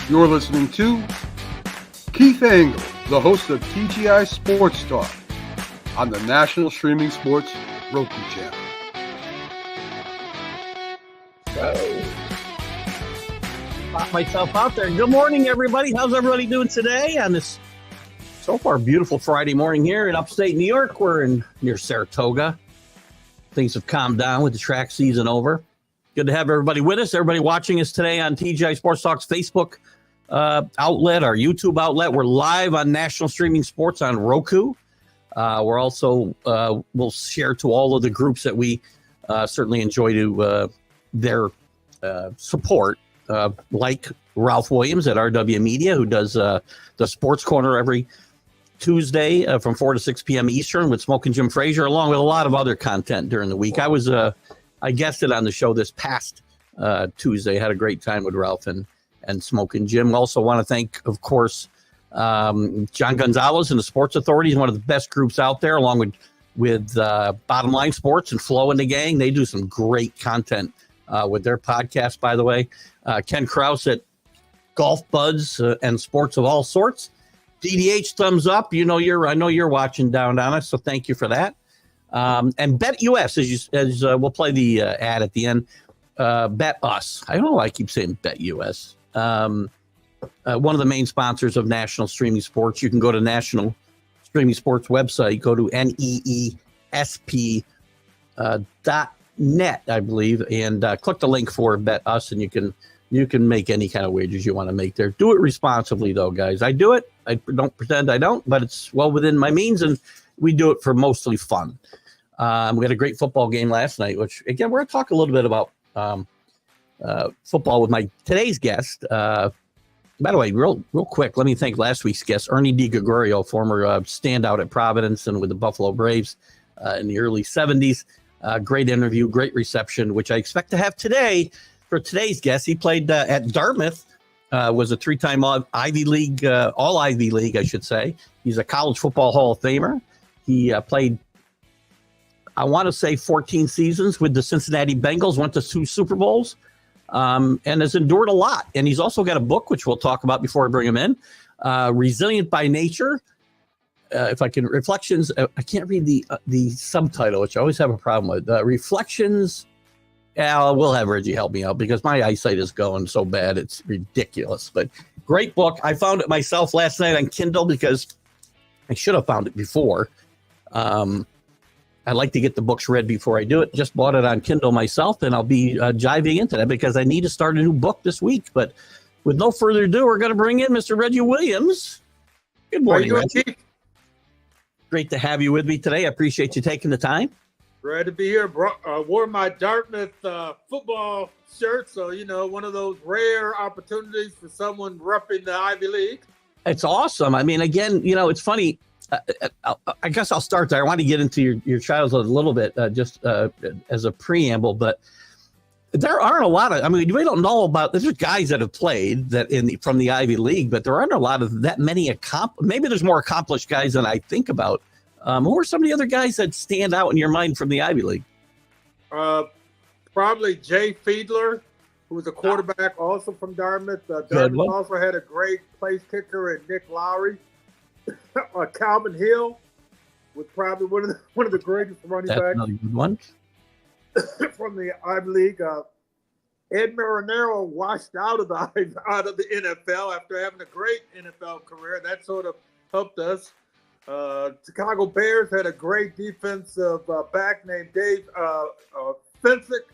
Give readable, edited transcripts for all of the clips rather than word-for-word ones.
You're listening to Keith Engle, the host of TGI Sports Talk on the National Streaming Sports Roku channel. Pop myself out there. Good morning, everybody. How's everybody doing today on this so far beautiful Friday morning here in upstate New York? We're near Saratoga. Things have calmed down with the track season over. Good to have everybody with us. Everybody watching us today on TGI Sports Talk's Facebook outlet, our YouTube outlet. We're live on National Streaming Sports on Roku. We're also, we'll share to all of the groups that we certainly enjoy their support, like Ralph Williams at RW Media, who does the Sports Corner every Tuesday from 4 to 6 p.m. Eastern with Smoke and Jim Frazier, along with a lot of other content during the week. I guested on the show this past Tuesday. Had a great time with Ralph and Smoke and Jim. Also want to thank, of course, John Gonzalez and the Sports Authority. Is one of the best groups out there, along with Bottom Line Sports and Flo and the gang. They do some great content with their podcast, by the way. Ken Krause at Golf Buds and Sports of All Sorts. DDH thumbs up. I know you're watching down on us, so thank you for that. And Bet US, as we'll play the ad at the end. Bet Us. I don't know why I keep saying Bet US. One of the main sponsors of National Streaming Sports. You can go to National Streaming Sports website. Go to neesp.net, I believe, and click the link for Bet Us, and you can make any kind of wagers you want to make there. Do it responsibly, though, guys. I do it. I don't pretend I don't, but it's well within my means, and we do it for mostly fun. We had a great football game last night, which, again, we're going to talk a little bit about football with today's guest. By the way, real quick, let me thank last week's guest, Ernie DiGregorio, former standout at Providence and with the Buffalo Braves in the early 70s. Great interview, great reception, which I expect to have today for today's guest. He played at Dartmouth, was a three-time all Ivy League, I should say. He's a college football Hall of Famer. He played, I want to say, 14 seasons with the Cincinnati Bengals, went to 2 Super Bowls, and has endured a lot. And he's also got a book, which we'll talk about before I bring him in, Resilient by Nature. If I can, Reflections, I can't read the subtitle, which I always have a problem with. Reflections, we'll have Reggie help me out because my eyesight is going so bad, it's ridiculous. But great book. I found it myself last night on Kindle because I should have found it before. I like to get the books read before I do it. Just bought it on Kindle myself, and I'll be jiving into that because I need to start a new book this week. But with no further ado, we're going to bring in Mr. Reggie Williams. Good morning, Reggie. Great to have you with me today. I appreciate you taking the time. Glad to be here. Wore my Dartmouth football shirt, so, one of those rare opportunities for someone repping the Ivy League. It's awesome. I mean, again, it's funny. I guess I'll start there. I want to get into your childhood a little bit, just as a preamble, but there aren't a lot of, we don't know about, there's guys that have played from the Ivy League, but there aren't a lot of that many maybe there's more accomplished guys than I think about. Who are some of the other guys that stand out in your mind from the Ivy League? Probably Jay Fiedler, who was a quarterback also from Dartmouth. Dartmouth also had a great place kicker in Nick Lowry. Calvin Hill was probably one of the greatest running backs. Another good one. From the Ivy League. Ed Marinero washed out of the NFL after having a great NFL career. That sort of helped us. Chicago Bears had a great defensive back named Dave Fensick.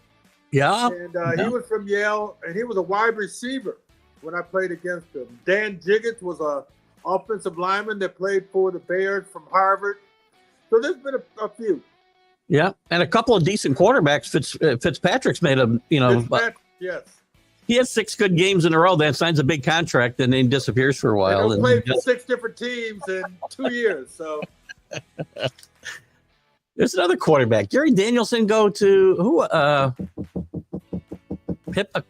Yeah. And he was from Yale, and he was a wide receiver when I played against him. Dan Jiggets was a offensive lineman that played for the Bears from Harvard. So there's been a few. Yeah, and a couple of decent quarterbacks. Fitzpatrick's made yes. He has 6 good games in a row, then signs a big contract, and then disappears for a while. He played for 6 different teams in 2 years. So there's another quarterback. Gary Danielson go to who?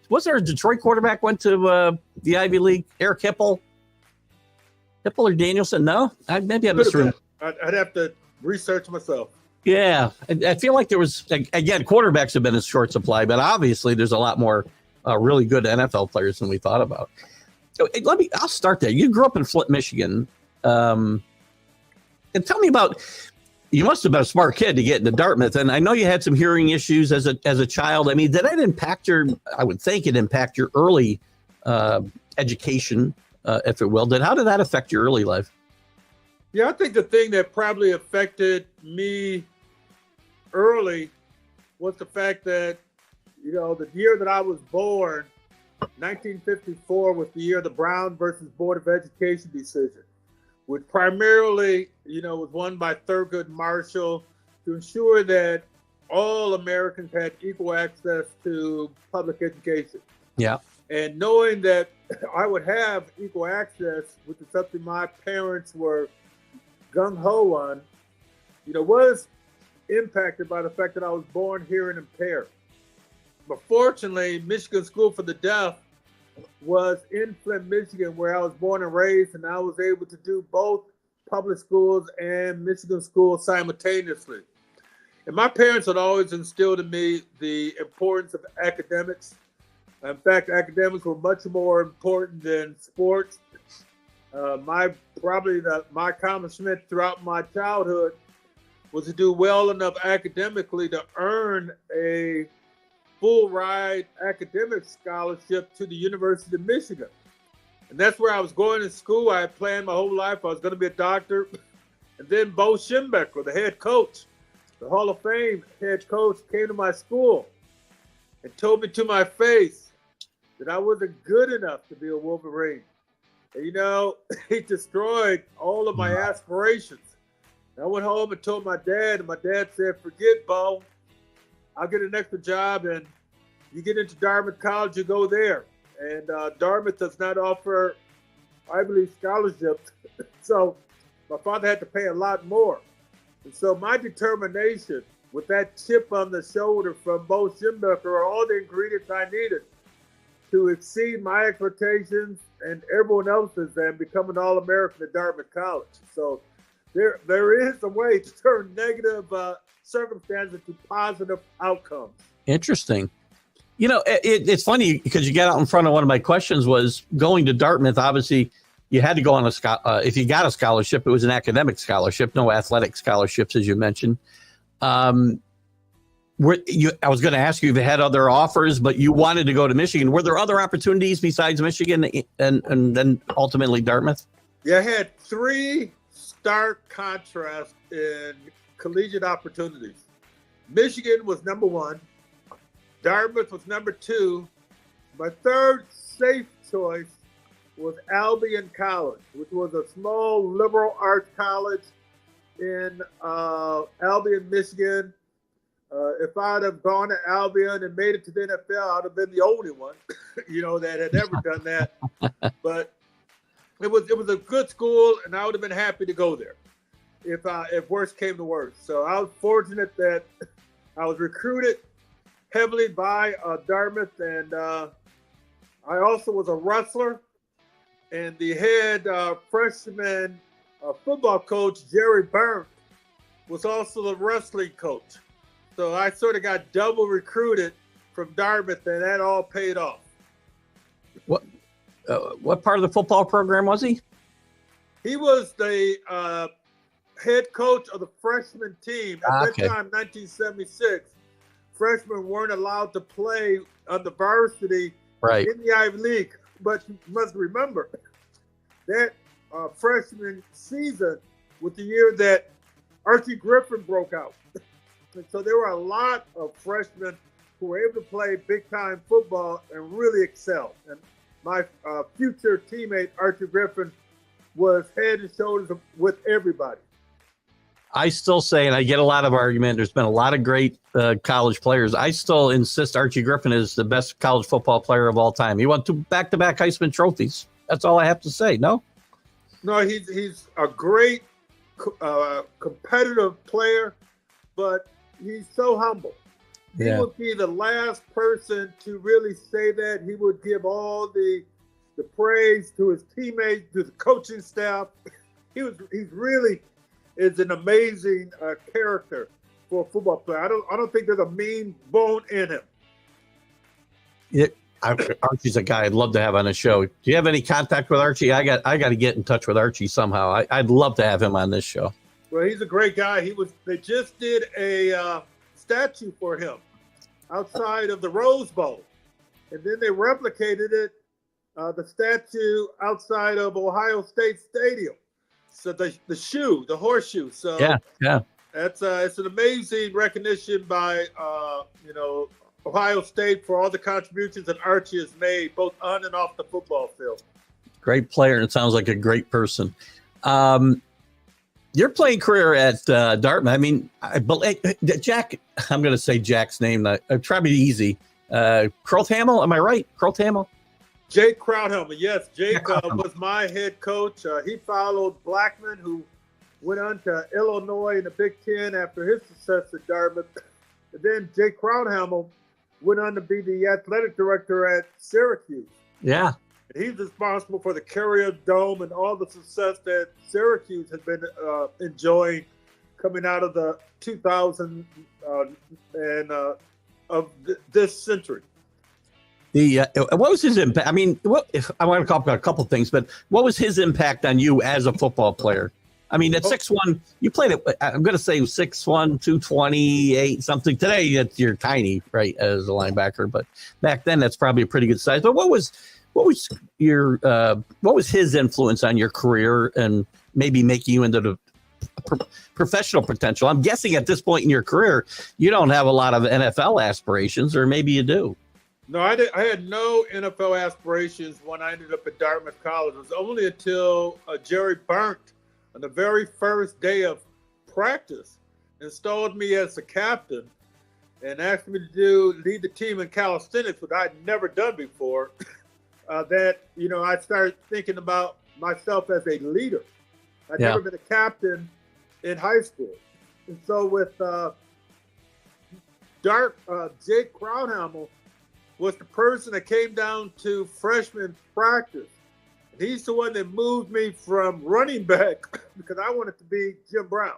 Was there a Detroit quarterback went to the Ivy League? Eric Hipple or Danielson? No, maybe I misread. I'd have to research myself. Yeah, I feel like there was, again, quarterbacks have been in short supply, but obviously there's a lot more really good NFL players than we thought about. I'll start there. You grew up in Flint, Michigan. And tell me about, you must have been a smart kid to get into Dartmouth. And I know you had some hearing issues as a child. I mean, did that impact I would think it impact your early education, if it will. How did that affect your early life? Yeah, I think the thing that probably affected me early was the fact that, the year that I was born, 1954 was the year of the Brown versus Board of Education decision, which primarily, was won by Thurgood Marshall to ensure that all Americans had equal access to public education. Yeah. And knowing that I would have equal access, which is something my parents were gung-ho on, was impacted by the fact that I was born hearing impaired. But fortunately, Michigan School for the Deaf was in Flint, Michigan, where I was born and raised, and I was able to do both public schools and Michigan schools simultaneously. And my parents had always instilled in me the importance of academics. In fact, academics were much more important than sports. My accomplishment throughout my childhood was to do well enough academically to earn a full ride academic scholarship to the University of Michigan. And that's where I was going to school. I had planned my whole life I was going to be a doctor. And then Bo Schembechler, the head coach, the Hall of Fame head coach, came to my school and told me to my face that I wasn't good enough to be a Wolverine. And, he destroyed all of my aspirations. And I went home and told my dad, and my dad said, "Forget Bo. I'll get an extra job, and you get into Dartmouth College, you go there." And Dartmouth does not offer Ivy League scholarships. So my father had to pay a lot more. And so my determination with that chip on the shoulder from Bo Schembechler are all the ingredients I needed to exceed my expectations and everyone else's and become an All-American at Dartmouth College. So there is a way to turn negative circumstances into positive outcomes. Interesting. It's funny because you got out in front of one of my questions was going to Dartmouth. Obviously, you had to go on if you got a scholarship, it was an academic scholarship, no athletic scholarships, as you mentioned. I was going to ask you if you had other offers, but you wanted to go to Michigan. Were there other opportunities besides Michigan and then ultimately Dartmouth? Yeah, I had three stark contrasts in collegiate opportunities. Michigan was number one. Dartmouth was number two. My third safe choice was Albion College, which was a small liberal arts college in Albion, Michigan. If I'd have gone to Albion and made it to the NFL, I'd have been the only one, that had ever done that. But it was a good school, and I would have been happy to go there if worse came to worse. So I was fortunate that I was recruited heavily by Dartmouth, and I also was a wrestler. And the head freshman football coach, Jerry Burnt, was also the wrestling coach. So I sort of got double recruited from Dartmouth, and that all paid off. What part of the football program was he? He was the head coach of the freshman team. At that time, 1976, freshmen weren't allowed to play on the varsity in the Ivy League. But you must remember that freshman season was the year that Archie Griffin broke out. And so there were a lot of freshmen who were able to play big-time football and really excel. And my future teammate, Archie Griffin, was head and shoulders with everybody. I still say, and I get a lot of argument, there's been a lot of great college players. I still insist Archie Griffin is the best college football player of all time. He won 2 back-to-back Heisman trophies. That's all I have to say. No, he's a great competitive player, but he's so humble. Yeah. He would be the last person to really say that. He would give all the praise to his teammates, to the coaching staff. He's really is an amazing character for a football player. I don't think there's a mean bone in him. Archie's a guy I'd love to have on the show. Do you have any contact with Archie? I got to get in touch with Archie somehow. I'd love to have him on this show. Well, he's a great guy. They just did a statue for him outside of the Rose Bowl, and then they replicated it, the statue outside of Ohio State Stadium. So the horseshoe. So yeah. That's it's an amazing recognition by Ohio State for all the contributions that Archie has made both on and off the football field. Great player, and it sounds like a great person. Your playing career at Dartmouth, I mean, Jack, I'm going to say Jack's name. Try to be easy. Krothamel, am I right? Krothamel? Jake Krauthamel, yes. Jake was my head coach. He followed Blackman, who went on to Illinois in the Big Ten after his success at Dartmouth. And then Jake Krauthamel went on to be the athletic director at Syracuse. Yeah. And he's responsible for the Carrier Dome and all the success that Syracuse has been enjoying coming out of the 2000 of this century. What was his impact? I mean, I want to talk about a couple things, but what was his impact on you as a football player? I mean, at 6'1", you played it. I'm going to say 6'1", 228 something. Today, you're tiny, right, as a linebacker. But back then, that's probably a pretty good size. But what was his influence on your career and maybe making you into the professional potential? I'm guessing at this point in your career, you don't have a lot of NFL aspirations, or maybe you do. No, I had no NFL aspirations when I ended up at Dartmouth College. It was only until Jerry Burnt, on the very first day of practice, installed me as the captain and asked me to lead the team in calisthenics, which I'd never done before. I started thinking about myself as a leader. I'd never been a captain in high school. And so with Jake Krauthamel was the person that came down to freshman practice. And he's the one that moved me from running back because I wanted to be Jim Brown.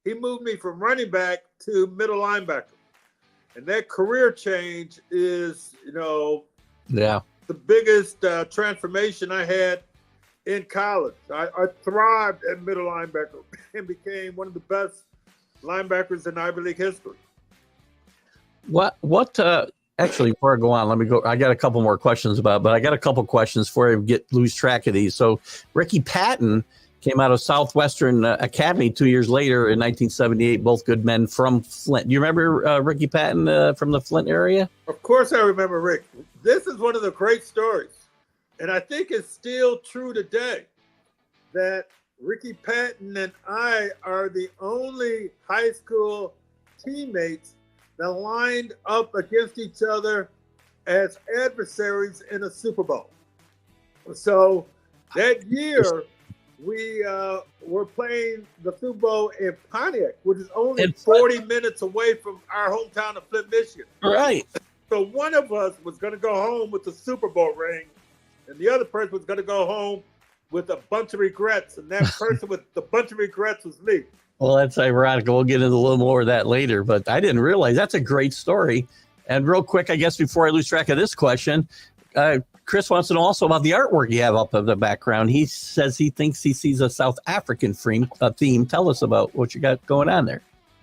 He moved me from running back to middle linebacker. And that career change is, the biggest transformation I had in college. I thrived at middle linebacker and became one of the best linebackers in Ivy League history. Actually, before I go on, let me go. I got a couple more questions but I got a couple questions before I lose track of these. So Ricky Patton came out of Southwestern Academy 2 years later in 1978, both good men from Flint. Do you remember Ricky Patton from the Flint area? Of course I remember Rick. This is one of the great stories. And I think it's still true today that Ricky Patton and I are the only high school teammates that lined up against each other as adversaries in a Super Bowl. So that year, we were playing the Super Bowl in Pontiac, which is only 40 minutes away from our hometown of Flint, Michigan. Right. So one of us was going to go home with the Super Bowl ring, and the other person was going to go home with a bunch of regrets, and that person with the bunch of regrets was me. Well, that's ironic. We'll get into a little more of that later, but I didn't realize that's a great story. And real quick, I guess, before I lose track of this question, Chris wants to know also about the artwork you have up in the background. He says he thinks he sees a South African theme. Tell us about what you got going on there.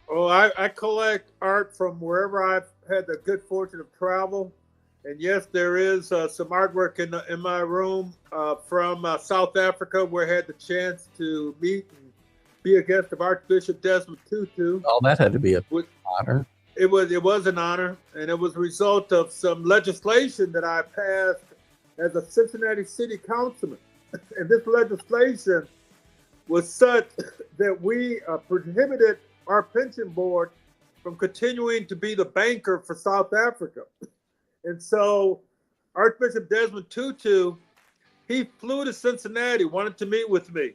Oh, I collect art from wherever I've had the good fortune of travel. And yes, there is some artwork in my room from South Africa where I had the chance to meet and be a guest of Archbishop Desmond Tutu. Oh, that had to be an honor. It was an honor, and it was a result of some legislation that I passed as a Cincinnati City Councilman. And this legislation was such that we prohibited our pension board from continuing to be the banker for South Africa. And so Archbishop Desmond Tutu, he flew to Cincinnati, wanted to meet with me.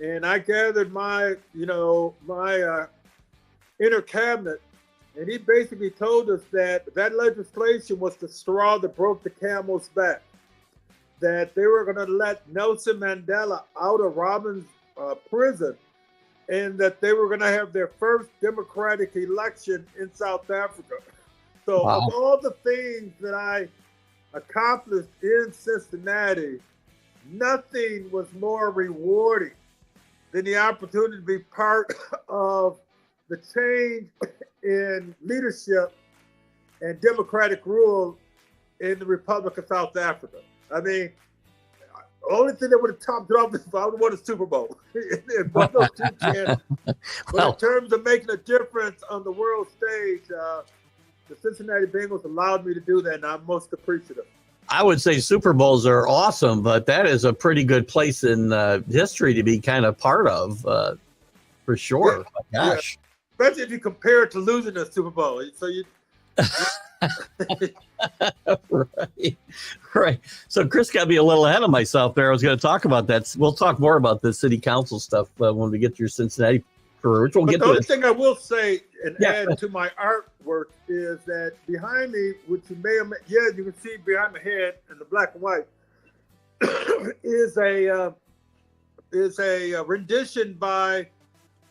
And I gathered my inner cabinet, and he basically told us that legislation was the straw that broke the camel's back, that they were going to let Nelson Mandela out of Robins prison, and that they were going to have their first democratic election in South Africa. So Wow. of all the things that I accomplished in Cincinnati, nothing was more rewarding than the opportunity to be part of the change in leadership and democratic rule in the Republic of South Africa. I mean, the only thing that would have topped it off is if I would have won a Super Bowl. It was those two chances. But in terms of making a difference on the world stage, the Cincinnati Bengals allowed me to do that, and I'm most appreciative. I would say Super Bowls are awesome, but that is a pretty good place in history to be kind of part of, for sure. Yeah. Gosh. Yeah. Especially if you compare it to losing a Super Bowl. So you. Right. So Chris got me a little ahead of myself there. I was going to talk about that. We'll talk more about the city council stuff when we get to your Cincinnati career, which we'll get to. The only thing I will say and add to my artwork is that behind me, which you may have, you can see behind my head in the black and white, is a rendition by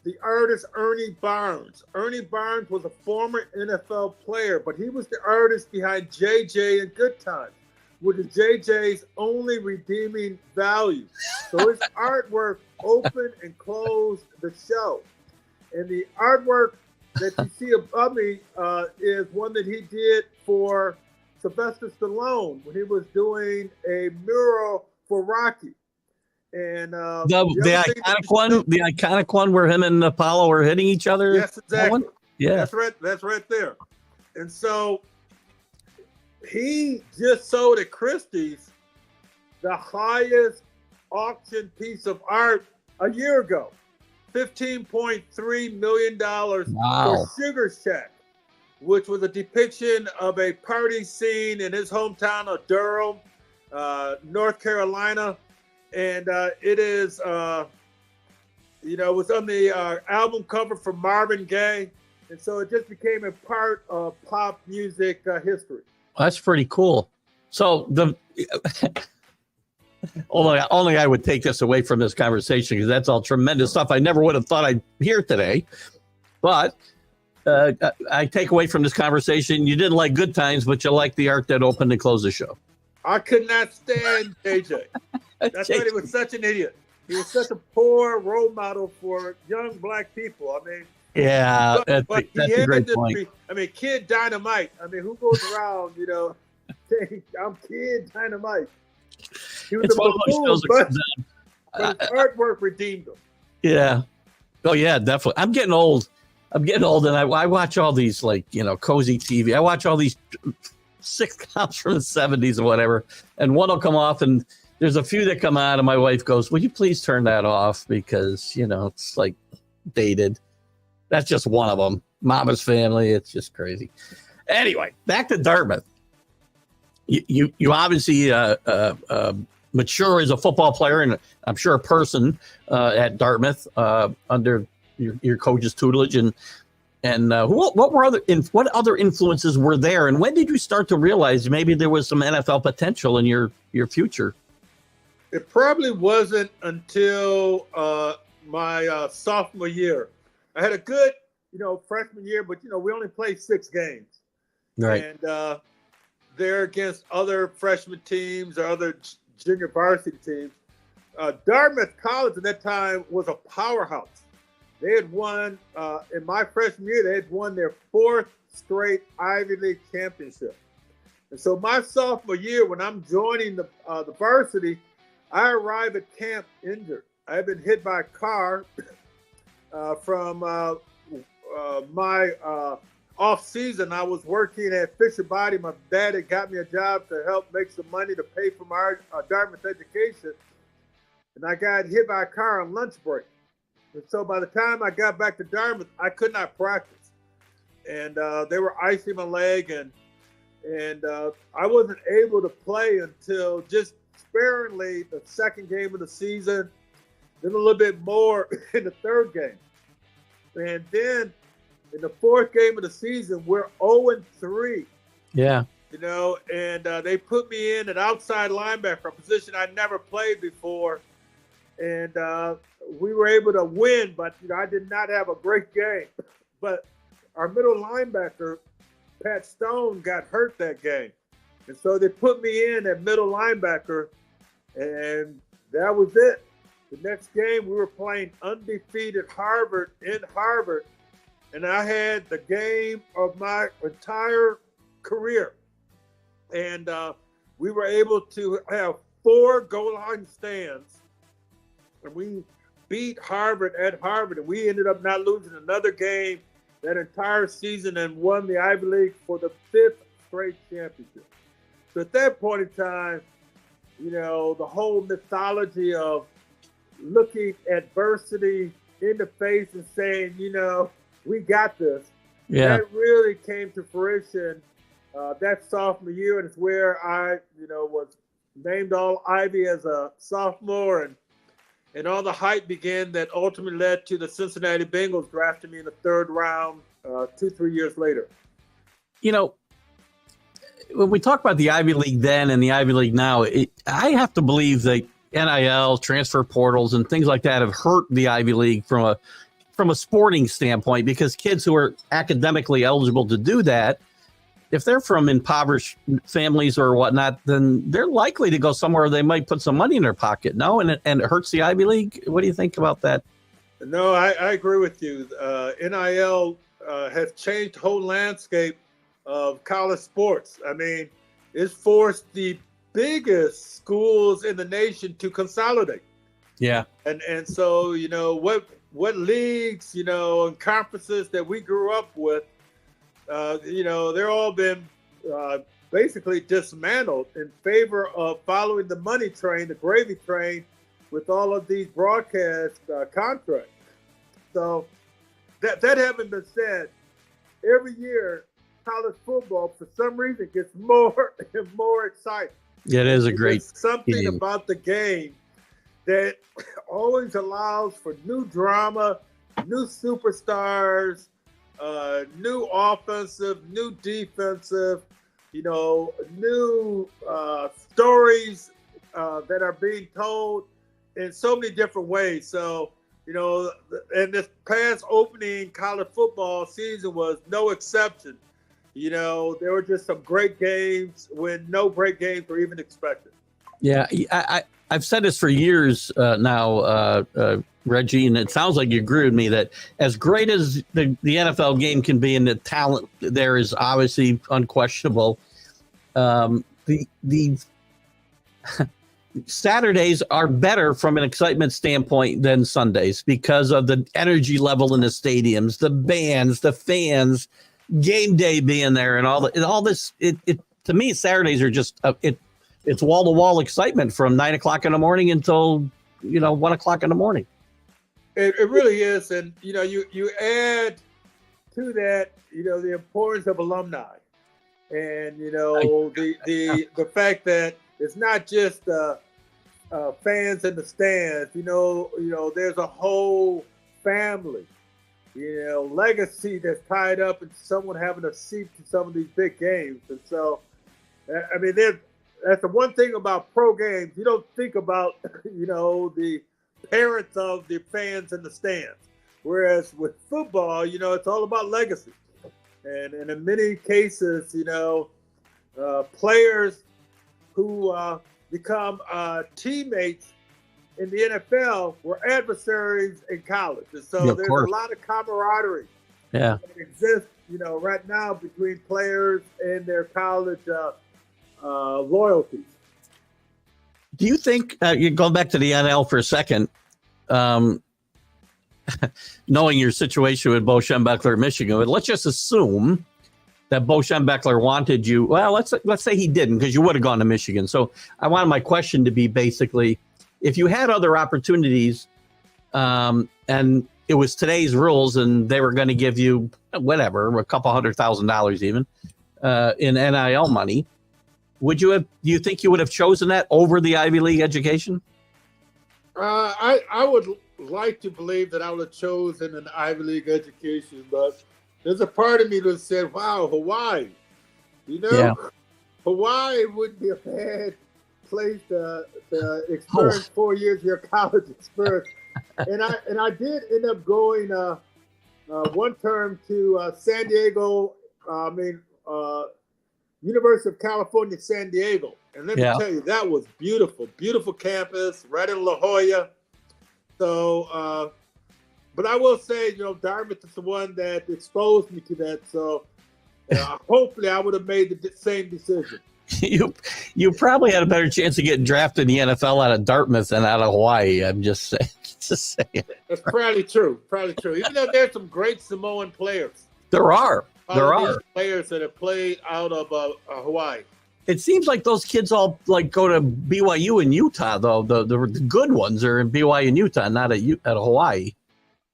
the artist Ernie Barnes. Ernie Barnes was a former NFL player, but he was the artist behind JJ and Good Times, which is JJ's only redeeming value. So his artwork opened and closed the show. And the artwork that you see above me is one that he did for Sylvester Stallone when he was doing a mural for Rocky. And the iconic one where him and Apollo are hitting each other. Yes, exactly. Yeah, that's right there. And so he just sold at Christie's the highest auction piece of art a year ago, $15.3 million for Sugar Shack, which was a depiction of a party scene in his hometown of Durham, North Carolina. And it is, it was on the album cover for Marvin Gaye. And so it just became a part of pop music history. That's pretty cool. So only I would take this away from this conversation because that's all tremendous stuff I never would have thought I'd hear today. But I take away from this conversation, you didn't like Good Times, but you like the art that opened and closed the show. I could not stand JJ. That's why he was such an idiot. He was such a poor role model for young black people. I mean, yeah, but that's a great point. I mean, Kid Dynamite. I mean, who goes around, saying, I'm Kid Dynamite? He was It's a one of those shows that comes but his artwork redeemed him. Yeah. Oh, yeah, definitely. I'm getting old, and I watch all these, cozy TV. I watch all these sitcoms from the 70s or whatever, and one will come off, and there's a few that come out, and my wife goes, will you please turn that off? Because, it's like dated. That's just one of them. Mama's Family. It's just crazy. Anyway, back to Dartmouth. You obviously mature as a football player, and I'm sure a person at Dartmouth under your coach's tutelage. And what other influences were there? And when did you start to realize maybe there was some NFL potential in your future? It probably wasn't until my sophomore year. I had a good, freshman year, but we only played 6 games, right? And they're against other freshman teams or other junior varsity teams. Dartmouth College at that time was a powerhouse. They had won, in my freshman year, they had won their 4th straight Ivy League championship. And so my sophomore year, when I'm joining the varsity, I arrive at camp injured. I had been hit by a car from my off season. I was working at Fisher Body. My dad had got me a job to help make some money to pay for my Dartmouth education. And I got hit by a car on lunch break. And so by the time I got back to Dartmouth, I could not practice. And they were icing my leg, and I wasn't able to play until just sparingly the 2nd game of the season, then a little bit more in the 3rd game. And then in the 4th game of the season, we're 0-3. Yeah. And they put me in an outside linebacker, a position I never played before. And we were able to win, but I did not have a great game. But our middle linebacker Pat Stone got hurt that game. And so they put me in at middle linebacker, and that was it. The next game, we were playing undefeated Harvard in Harvard, and I had the game of my entire career. And we were able to have 4 goal line stands, and we beat Harvard at Harvard, and we ended up not losing another game that entire season and won the Ivy League for the 5th straight championship. So at that point in time, you know, the whole mythology of looking adversity in the face and saying, you know, we got this. Yeah. That really came to fruition that sophomore year, and it's where I, you know, was named All Ivy as a sophomore, and all the hype began that ultimately led to the Cincinnati Bengals drafting me in the 3rd round 2-3 years later. You know, when we talk about the Ivy League then and the Ivy League now, I have to believe that NIL, transfer portals, and things like that have hurt the Ivy League from a sporting standpoint, because kids who are academically eligible to do that, if they're from impoverished families or whatnot, then they're likely to go somewhere they might put some money in their pocket. No, and it hurts the Ivy League. What do you think about that? No, I agree with you. NIL has changed the whole landscape of college sports. I mean, it's forced the biggest schools in the nation to consolidate. Yeah. And so, you know, what leagues, you know, and conferences that we grew up with, you know, they're all been basically dismantled in favor of following the money train, the gravy train, with all of these broadcast contracts. So that having been said, every year college football, for some reason, gets more and more exciting. Yeah, it is a great something game about the game that always allows for new drama, new superstars, new offensive, new defensive, you know, new stories that are being told in so many different ways. So, you know, and this past opening college football season was no exception. You know, there were just some great games when no great games were even expected. Yeah, I've said this for years now, Reggie, and it sounds like you agree with me that as great as the NFL game can be and the talent there is obviously unquestionable, the Saturdays are better from an excitement standpoint than Sundays because of the energy level in the stadiums, the bands, the fans, game day being there, and all this. It to me, Saturdays are just it's wall to wall excitement from 9 o'clock in the morning until 1 o'clock in the morning. It really is, and you add to that the importance of alumni, and the fact that it's not just fans in the stands. There's a whole family. Legacy that's tied up in someone having a seat to some of these big games. And so, I mean, that's the one thing about pro games. You don't think about, the parents of the fans in the stands. Whereas with football, it's all about legacy. And in many cases, players who become teammates in the NFL were adversaries in college. And so there's a lot of camaraderie that exists, right now between players and their college loyalties. Do you think, you're going back to the NL for a second, knowing your situation with Bo Schembechler at Michigan, but let's just assume that Bo Schembechler wanted you. Well, let's say he didn't, because you would have gone to Michigan. So I wanted my question to be basically, if you had other opportunities and it was today's rules and they were going to give you whatever, a couple $100,000 even in NIL money, do you think you would have chosen that over the Ivy League education? I would like to believe that I would have chosen an Ivy League education, but there's a part of me that said, wow, Hawaii, Hawaii wouldn't be a bad place to experience 4 years of your college experience. and I did end up going one term to San Diego, University of California, San Diego. And let me Yeah. tell you, that was beautiful, beautiful campus right in La Jolla. So, but I will say, Dartmouth is the one that exposed me to that. So hopefully I would have made the same decision. You probably had a better chance of getting drafted in the NFL out of Dartmouth than out of Hawaii. I'm just saying. That's probably true. Probably true. Even though there's some great Samoan players. There are Players that have played out of Hawaii. It seems like those kids all go to BYU in Utah, though. The good ones are in BYU and Utah, not at Hawaii.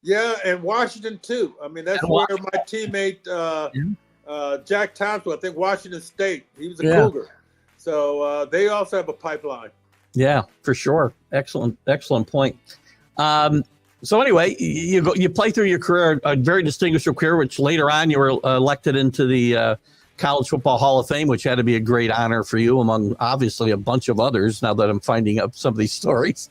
Yeah, and Washington too. I mean, that's where my teammate Jack Thompson, I think Washington State. He was a Cougar. So they also have a pipeline. Yeah, for sure. Excellent point. So anyway, you play through your career, a very distinguished career, which later on you were elected into the College Football Hall of Fame, which had to be a great honor for you, among obviously a bunch of others. Now that I'm finding out some of these stories.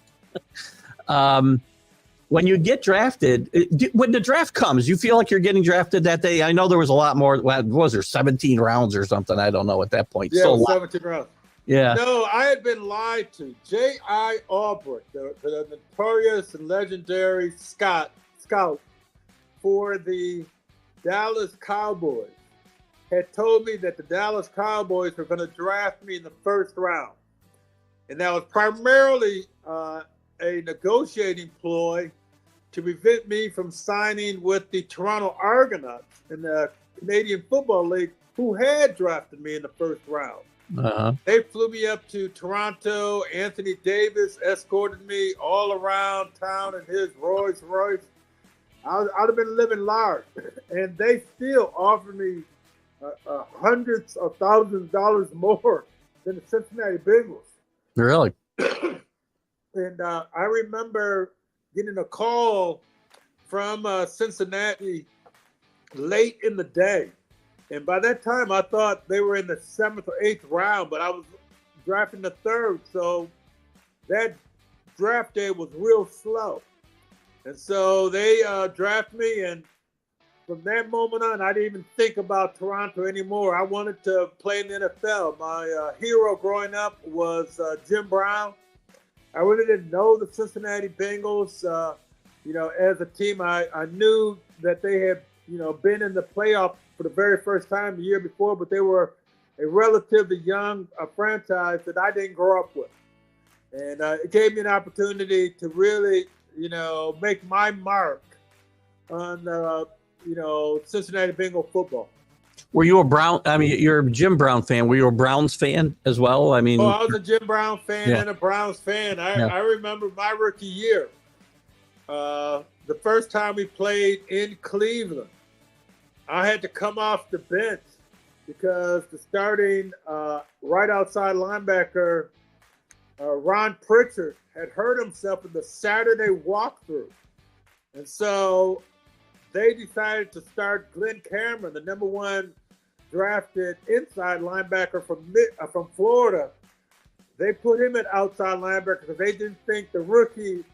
When you get drafted, when the draft comes, you feel like you're getting drafted that day. I know there was a lot more. What was there, 17 rounds or something? I don't know at that point. Yeah, 17 rounds. Yeah. No, I had been lied to. J.I. Albrecht, the notorious and legendary scout for the Dallas Cowboys, had told me that the Dallas Cowboys were going to draft me in the first round. And that was primarily a negotiating ploy to prevent me from signing with the Toronto Argonauts in the Canadian Football League, who had drafted me in the first round. Uh-huh. They flew me up to Toronto. Anthony Davis escorted me all around town in his Rolls Royce. I'd have been living large. And they still offered me hundreds of thousands of dollars more than the Cincinnati Bengals. Really? And I remember getting a call from Cincinnati late in the day. And by that time, I thought they were in the 7th or 8th round, but I was drafting the 3rd. So that draft day was real slow. And so they drafted me. And from that moment on, I didn't even think about Toronto anymore. I wanted to play in the NFL. My hero growing up was Jim Brown. I really didn't know the Cincinnati Bengals. As a team, I knew that they had, been in the playoff for the very first time the year before, but they were a relatively young franchise that I didn't grow up with. And it gave me an opportunity to really, make my mark on, Cincinnati Bengal football. Were you you're a Jim Brown fan. Were you a Browns fan as well? I was a Jim Brown fan and a Browns fan. I remember my rookie year. The first time we played in Cleveland, I had to come off the bench because the starting right outside linebacker, Ron Pritchard, had hurt himself in the Saturday walkthrough. And so they decided to start Glenn Cameron, the number 1 drafted inside linebacker from Florida. They put him at outside linebacker because they didn't think the rookie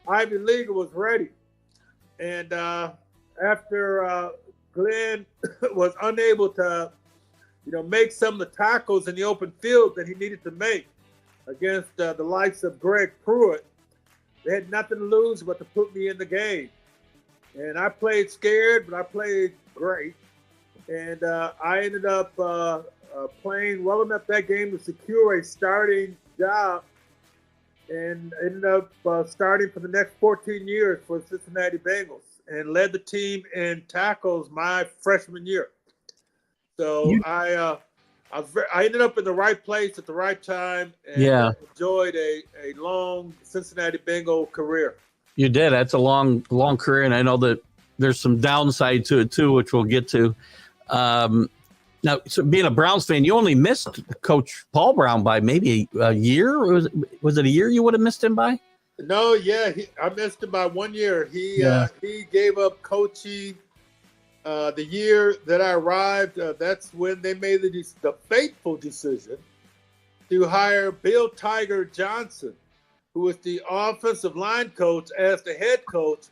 Ivy Leaguer was ready. And after Glenn was unable to, make some of the tackles in the open field that he needed to make against the likes of Greg Pruitt, they had nothing to lose but to put me in the game. And I played scared, but I played great. And I ended up playing well enough that game to secure a starting job and ended up starting for the next 14 years for the Cincinnati Bengals and led the team in tackles my freshman year. So I ended up in the right place at the right time and enjoyed a long Cincinnati Bengal career. You did. That's a long career, and I know that there's some downside to it too, which we'll get to. Now, so being a Browns fan, you only missed Coach Paul Brown by maybe a year. Was it a year you would have missed him by? No, I missed him by 1 year. He gave up coaching the year that I arrived. That's when they made the fateful decision to hire Bill Tiger Johnson, who was the offensive line coach, as the head coach.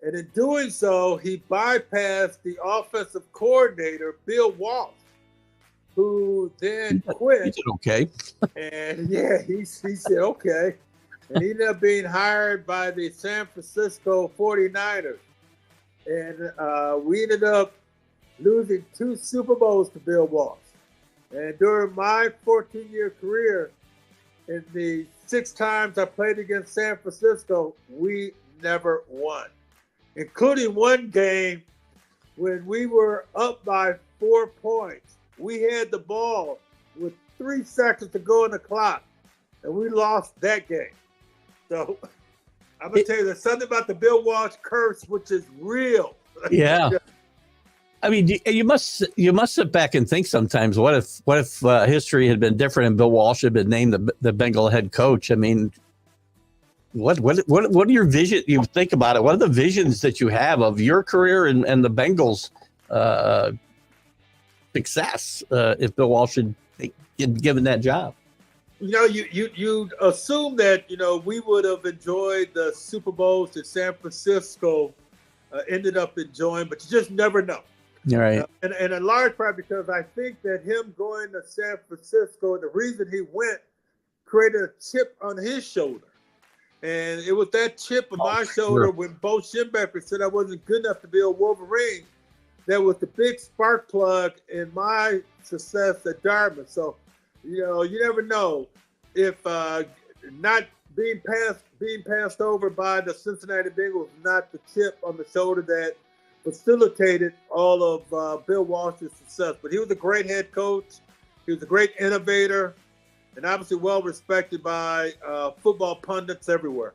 And in doing so, he bypassed the offensive coordinator, Bill Walsh, who then quit. He did okay. And yeah, he said, okay. And he ended up being hired by the San Francisco 49ers. And we ended up losing 2 Super Bowls to Bill Walsh. And during my 14-year career, in the 6 times I played against San Francisco, we never won, including one game when we were up by 4 points. We had the ball with 3 seconds to go in the clock, and we lost that game. So I'm going to tell you, there's something about the Bill Walsh curse, which is real. Yeah. I mean, you must sit back and think sometimes. What if history had been different and Bill Walsh had been named the Bengal head coach? I mean, what are your vision? You think about it. What are the visions that you have of your career and the Bengals success if Bill Walsh had given that job? You know, you assume that we would have enjoyed the Super Bowls that San Francisco ended up enjoying, but you just never know. Right. And in large part because I think that him going to San Francisco, the reason he went, created a chip on his shoulder. And it was that chip on my shoulder when Bo Schembechler said I wasn't good enough to be a Wolverine. That was the big spark plug in my success at Dartmouth. So, you never know if not being passed over by the Cincinnati Bengals, not the chip on the shoulder that facilitated all of Bill Walsh's success. But he was a great head coach. He was a great innovator, and obviously well respected by football pundits everywhere.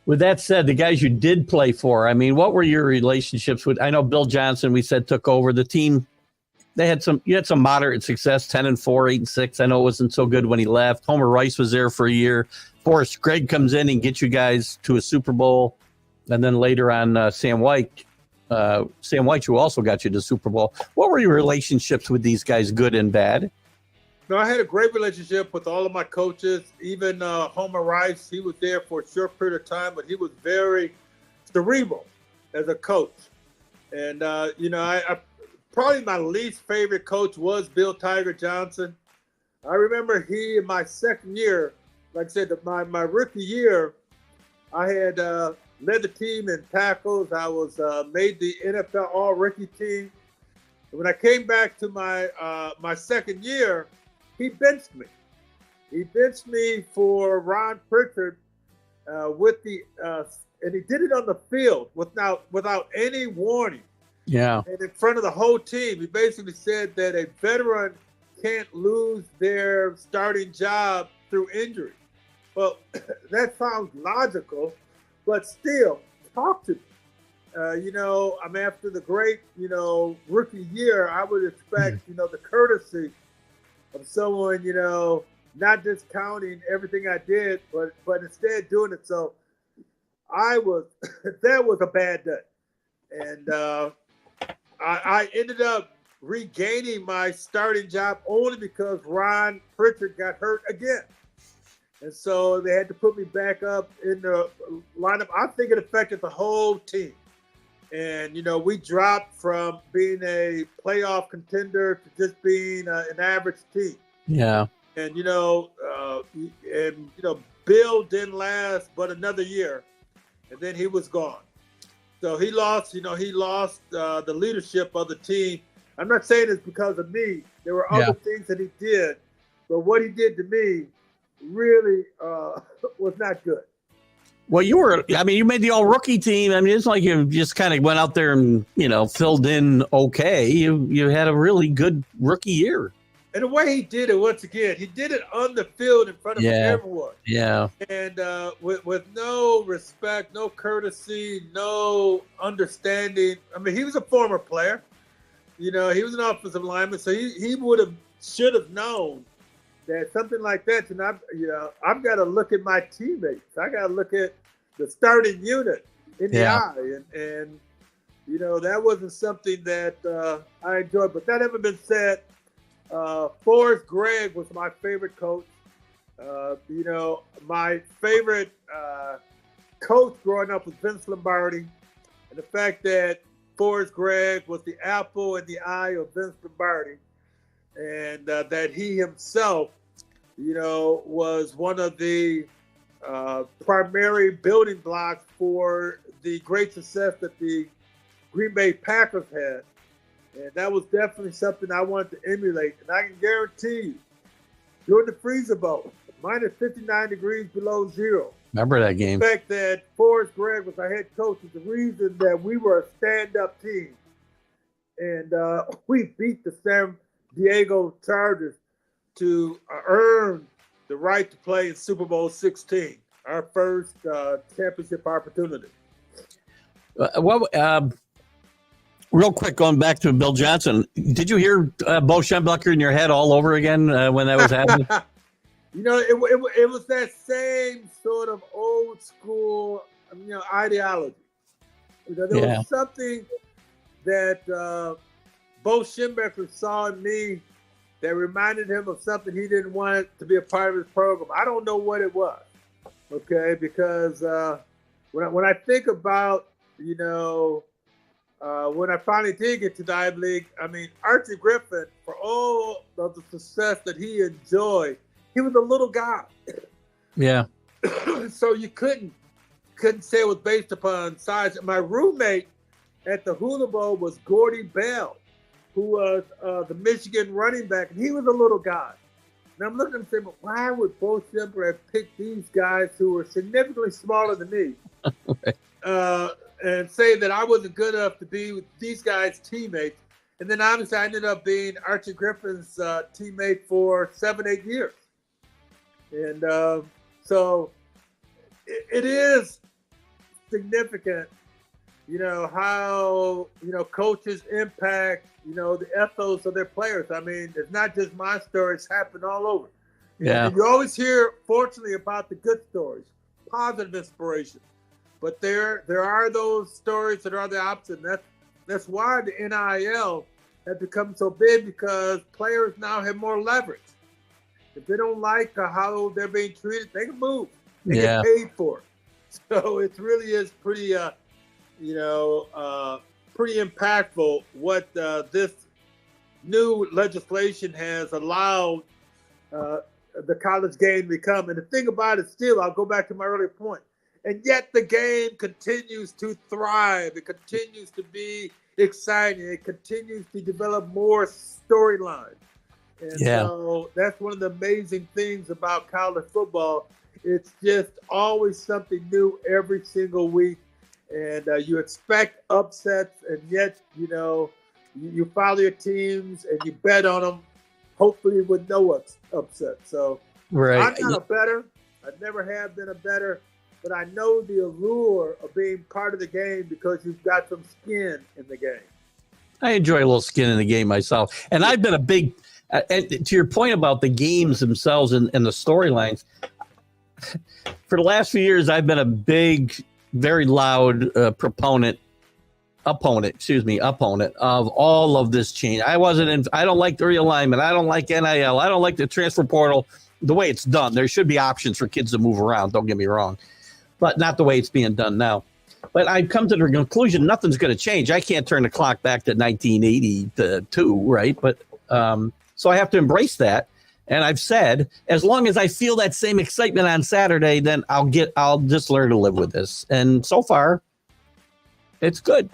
With that said, the guys you did play for, I mean, what were your relationships with? I know Bill Johnson, we said, took over the team. You had some moderate success, 10-4, 8-6. I know it wasn't so good when he left. Homer Rice was there for a year. Forrest Gregg comes in and gets you guys to a Super Bowl. And then later on, Sam White, who also got you to the Super Bowl. What were your relationships with these guys, good and bad? No, I had a great relationship with all of my coaches. Even Homer Rice, he was there for a short period of time, but he was very cerebral as a coach. And, I probably my least favorite coach was Bill Tiger Johnson. I remember he, in my second year, like I said, my rookie year, I had led the team in tackles. I was made the NFL All-Rookie team. And when I came back to my second year, he benched me. He benched me for Ron Pritchard and he did it on the field without any warning. Yeah. And in front of the whole team, he basically said that a veteran can't lose their starting job through injury. Well, that sounds logical, but still, talk to me. After the great, rookie year, I would expect, the courtesy of someone, not discounting everything I did, but instead doing it. So that was a bad day. And I ended up regaining my starting job only because Ron Pritchard got hurt again. And so they had to put me back up in the lineup. I think it affected the whole team. And, we dropped from being a playoff contender to just being an average team. Yeah. And, Bill didn't last but another year, and then he was gone. So he lost the leadership of the team. I'm not saying it's because of me. There were other things that he did, but what he did to me really was not good. Well, you made the all-rookie team. I mean, it's like you just kind of went out there and, filled in okay. You had a really good rookie year. And the way he did it, once again, he did it on the field in front of everyone. Yeah. And with no respect, no courtesy, no understanding. I mean, he was a former player. He was an offensive lineman, so he should have known that something like that. And I've got to look at my teammates. I got to look at the starting unit in the eye, and that wasn't something that I enjoyed. But that having been said, Forrest Gregg was my favorite coach. My favorite coach growing up was Vince Lombardi, and the fact that Forrest Gregg was the apple in the eye of Vince Lombardi and that he himself, was one of the primary building blocks for the great success that the Green Bay Packers had. And that was definitely something I wanted to emulate. And I can guarantee you, during the freezer bowl, minus 59 degrees below zero. Remember that game? The fact that Forrest Gregg was our head coach is the reason that we were a stand-up team. And we beat the San Diego Chargers to earn the right to play in Super Bowl 16, our first championship opportunity. Real quick, going back to Bill Johnson, did you hear Bo Schembechler in your head all over again when that was happening? It was that same sort of old school, ideology. There was something that Bo Schembechler saw in me that reminded him of something he didn't want to be a part of his program. I don't know what it was, okay? Because when I think about, when I finally did get to the Ivy League, Archie Griffin, for all of the success that he enjoyed, he was a little guy. Yeah. So you couldn't say it was based upon size. My roommate at the Hula Bowl was Gordy Bell, who was the Michigan running back, and he was a little guy. And I'm looking at him saying, but why would Bo Schembechler have picked these guys who were significantly smaller than me? Right. And say that I wasn't good enough to be with these guys' teammates. And then obviously I ended up being Archie Griffin's teammate for 7-8 years. And so it is significant, how, coaches impact, the ethos of their players. It's not just my story, it's happened all over. Yeah. And you always hear, fortunately, about the good stories, positive inspiration. But there are those stories that are the opposite. And that's why the NIL has become so big, because players now have more leverage. If they don't like how they're being treated, they can move. They get paid for it. So it really is pretty, pretty impactful what this new legislation has allowed the college game to become. And the thing about it still, I'll go back to my earlier point, and yet the game continues to thrive. It continues to be exciting. It continues to develop more storylines. And so that's one of the amazing things about college football. It's just always something new every single week. And you expect upsets, and yet, you follow your teams and you bet on them, hopefully with no upset. So right. I'm not a bettor. I never have been a bettor. But I know the allure of being part of the game because you've got some skin in the game. I enjoy a little skin in the game myself. And I've been a big, to your point about the games themselves and the storylines, for the last few years, I've been a big, very loud opponent of all of this change. I don't like the realignment. I don't like NIL. I don't like the transfer portal, the way it's done. There should be options for kids to move around. Don't get me wrong. But not the way it's being done now. But I've come to the conclusion nothing's going to change. I can't turn the clock back to 1982, right? But so I have to embrace that. And I've said, as long as I feel that same excitement on Saturday, then I'll just learn to live with this. And so far, it's good.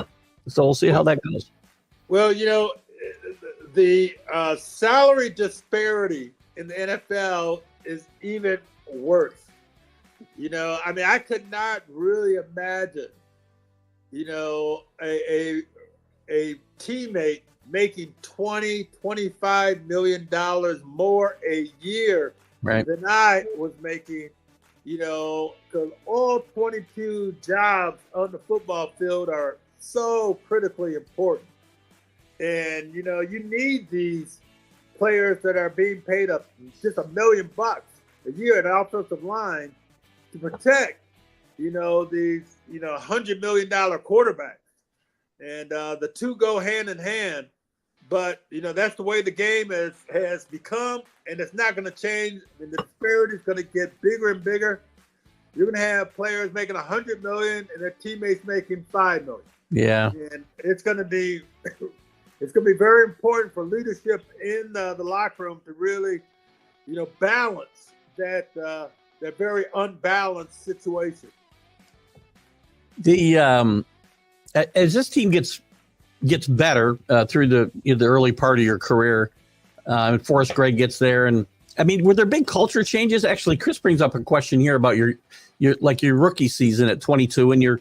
So we'll see how that goes. Well, the salary disparity in the NFL is even worse. I could not really imagine, a teammate making $20-25 million more a year than I was making, because all 22 jobs on the football field are so critically important. And, you need these players that are being paid just $1 million a year at the offensive line to protect, these, $100 million quarterbacks. And the two go hand in hand. But, that's the way the game has become, and it's not going to change. And the disparity is going to get bigger and bigger. You're going to have players making $100 million and their teammates making $5 million. Yeah. And it's going to be it's going to be very important for leadership in the locker room to really, balance that very unbalanced situation. As this team gets better through the early part of your career, and Forrest Gregg gets there, and I mean, were there big culture changes? Actually, Chris brings up a question here about your rookie season at 22, and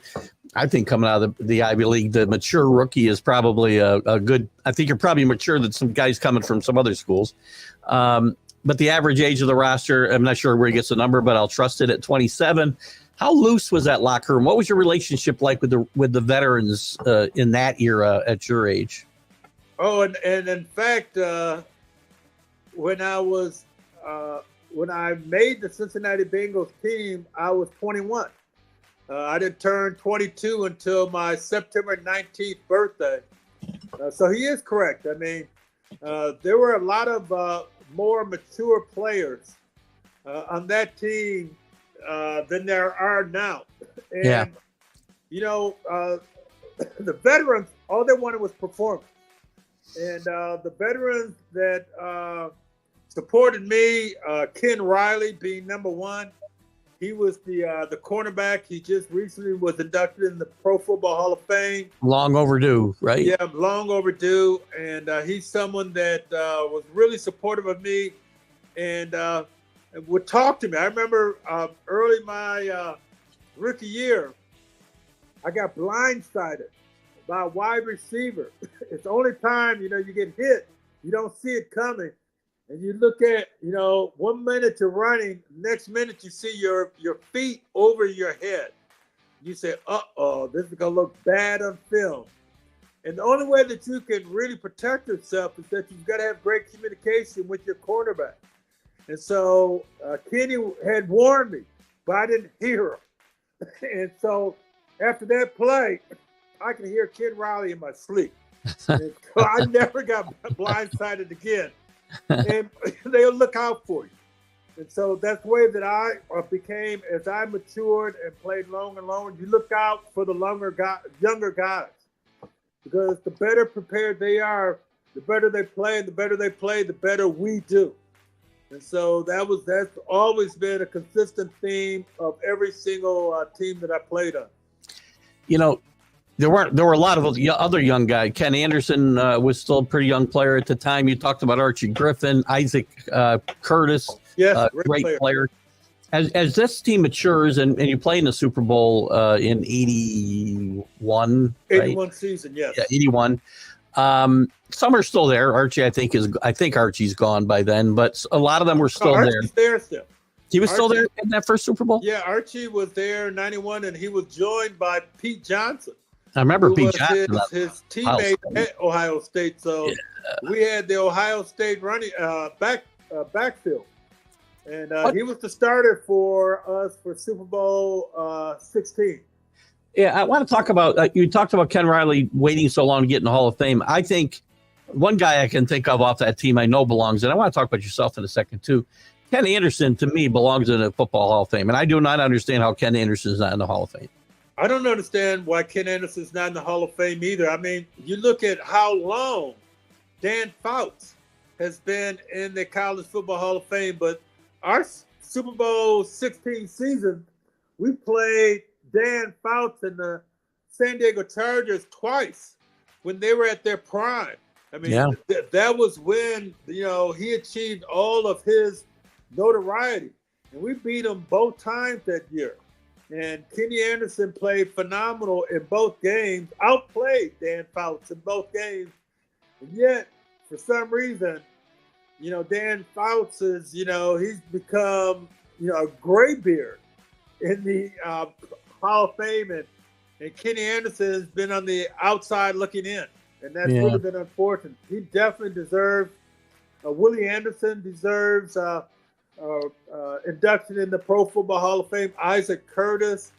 I think coming out of the Ivy League, the mature rookie is probably a good. I think you're probably mature than some guys coming from some other schools. But the average age of the roster, I'm not sure where he gets the number, but I'll trust it at 27. How loose was that locker room? What was your relationship like with the veterans in that era at your age? Oh, and in fact, when I made the Cincinnati Bengals team, I was 21. I didn't turn 22 until my September 19th birthday. So he is correct. I mean, there were a lot of more mature players on that team than there are now. And, the veterans, all they wanted was performance. And the veterans that supported me, Ken Riley being number one. He was the cornerback. He just recently was inducted in the Pro Football Hall of Fame. Long overdue, right? Yeah, long overdue. And he's someone that was really supportive of me and would talk to me. I remember early my rookie year, I got blindsided by a wide receiver. It's the only time, you get hit. You don't see it coming. And you look at, 1 minute you're running, next minute you see your feet over your head. You say, uh-oh, this is going to look bad on film. And the only way that you can really protect yourself is that you've got to have great communication with your quarterback. And so Kenny had warned me, but I didn't hear him. And so after that play, I could hear Ken Riley in my sleep. And so I never got blindsided again. And they'll look out for you. And so that's the way that I became, as I matured and played longer and longer, you look out for the younger guys. Because the better prepared they are, the better they play, and the better they play, the better we do. And so that's always been a consistent theme of every single team that I played on. There were a lot of other young guys. Ken Anderson was still a pretty young player at the time. You talked about Archie Griffin, Isaac Curtis, yes, great player. As this team matures and you play in the Super Bowl in 81, 81 right? season, yes. Yeah, 81. Some are still there. Archie, I think Archie's gone by then, but a lot of them were still there. Archie's there still. He was still there in that first Super Bowl? Yeah, Archie was there in 91, and he was joined by Pete Johnson. I remember Pete Johnson. His teammate at Ohio State. So we had the Ohio State running backfield. And he was the starter for us for Super Bowl 16. Yeah, I want to talk about, you talked about Ken Riley waiting so long to get in the Hall of Fame. I think one guy I can think of off that team I know belongs, and I want to talk about yourself in a second too. Ken Anderson, to me, belongs in the Football Hall of Fame. And I do not understand how Ken Anderson is not in the Hall of Fame. I don't understand why Ken Anderson's not in the Hall of Fame either. I mean, you look at how long Dan Fouts has been in the College Football Hall of Fame, but our Super Bowl 16 season, we played Dan Fouts and the San Diego Chargers twice when they were at their prime. I mean, that was when, he achieved all of his notoriety. And we beat him both times that year. And Kenny Anderson played phenomenal in both games, outplayed Dan Fouts in both games. And yet, for some reason, Dan Fouts is, he's become, a graybeard in the Hall of Fame. And Kenny Anderson has been on the outside looking in. And that's really been unfortunate. He definitely deserves, Willie Anderson deserves induction in the Pro Football Hall of Fame. Isaac Curtis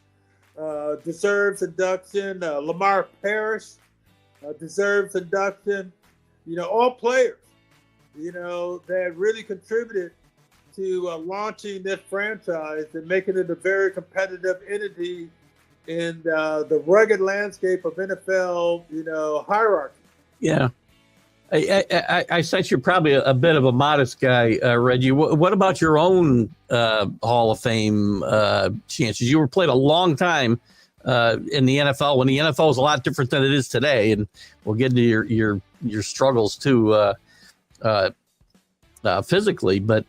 deserves induction. Lamar Parrish deserves induction. All players, that really contributed to launching this franchise and making it a very competitive entity in the rugged landscape of NFL, hierarchy. Yeah. I sense you're probably a bit of a modest guy, Reggie. What about your own Hall of Fame chances? You were played a long time in the NFL when the NFL was a lot different than it is today, and we'll get into your struggles too physically. But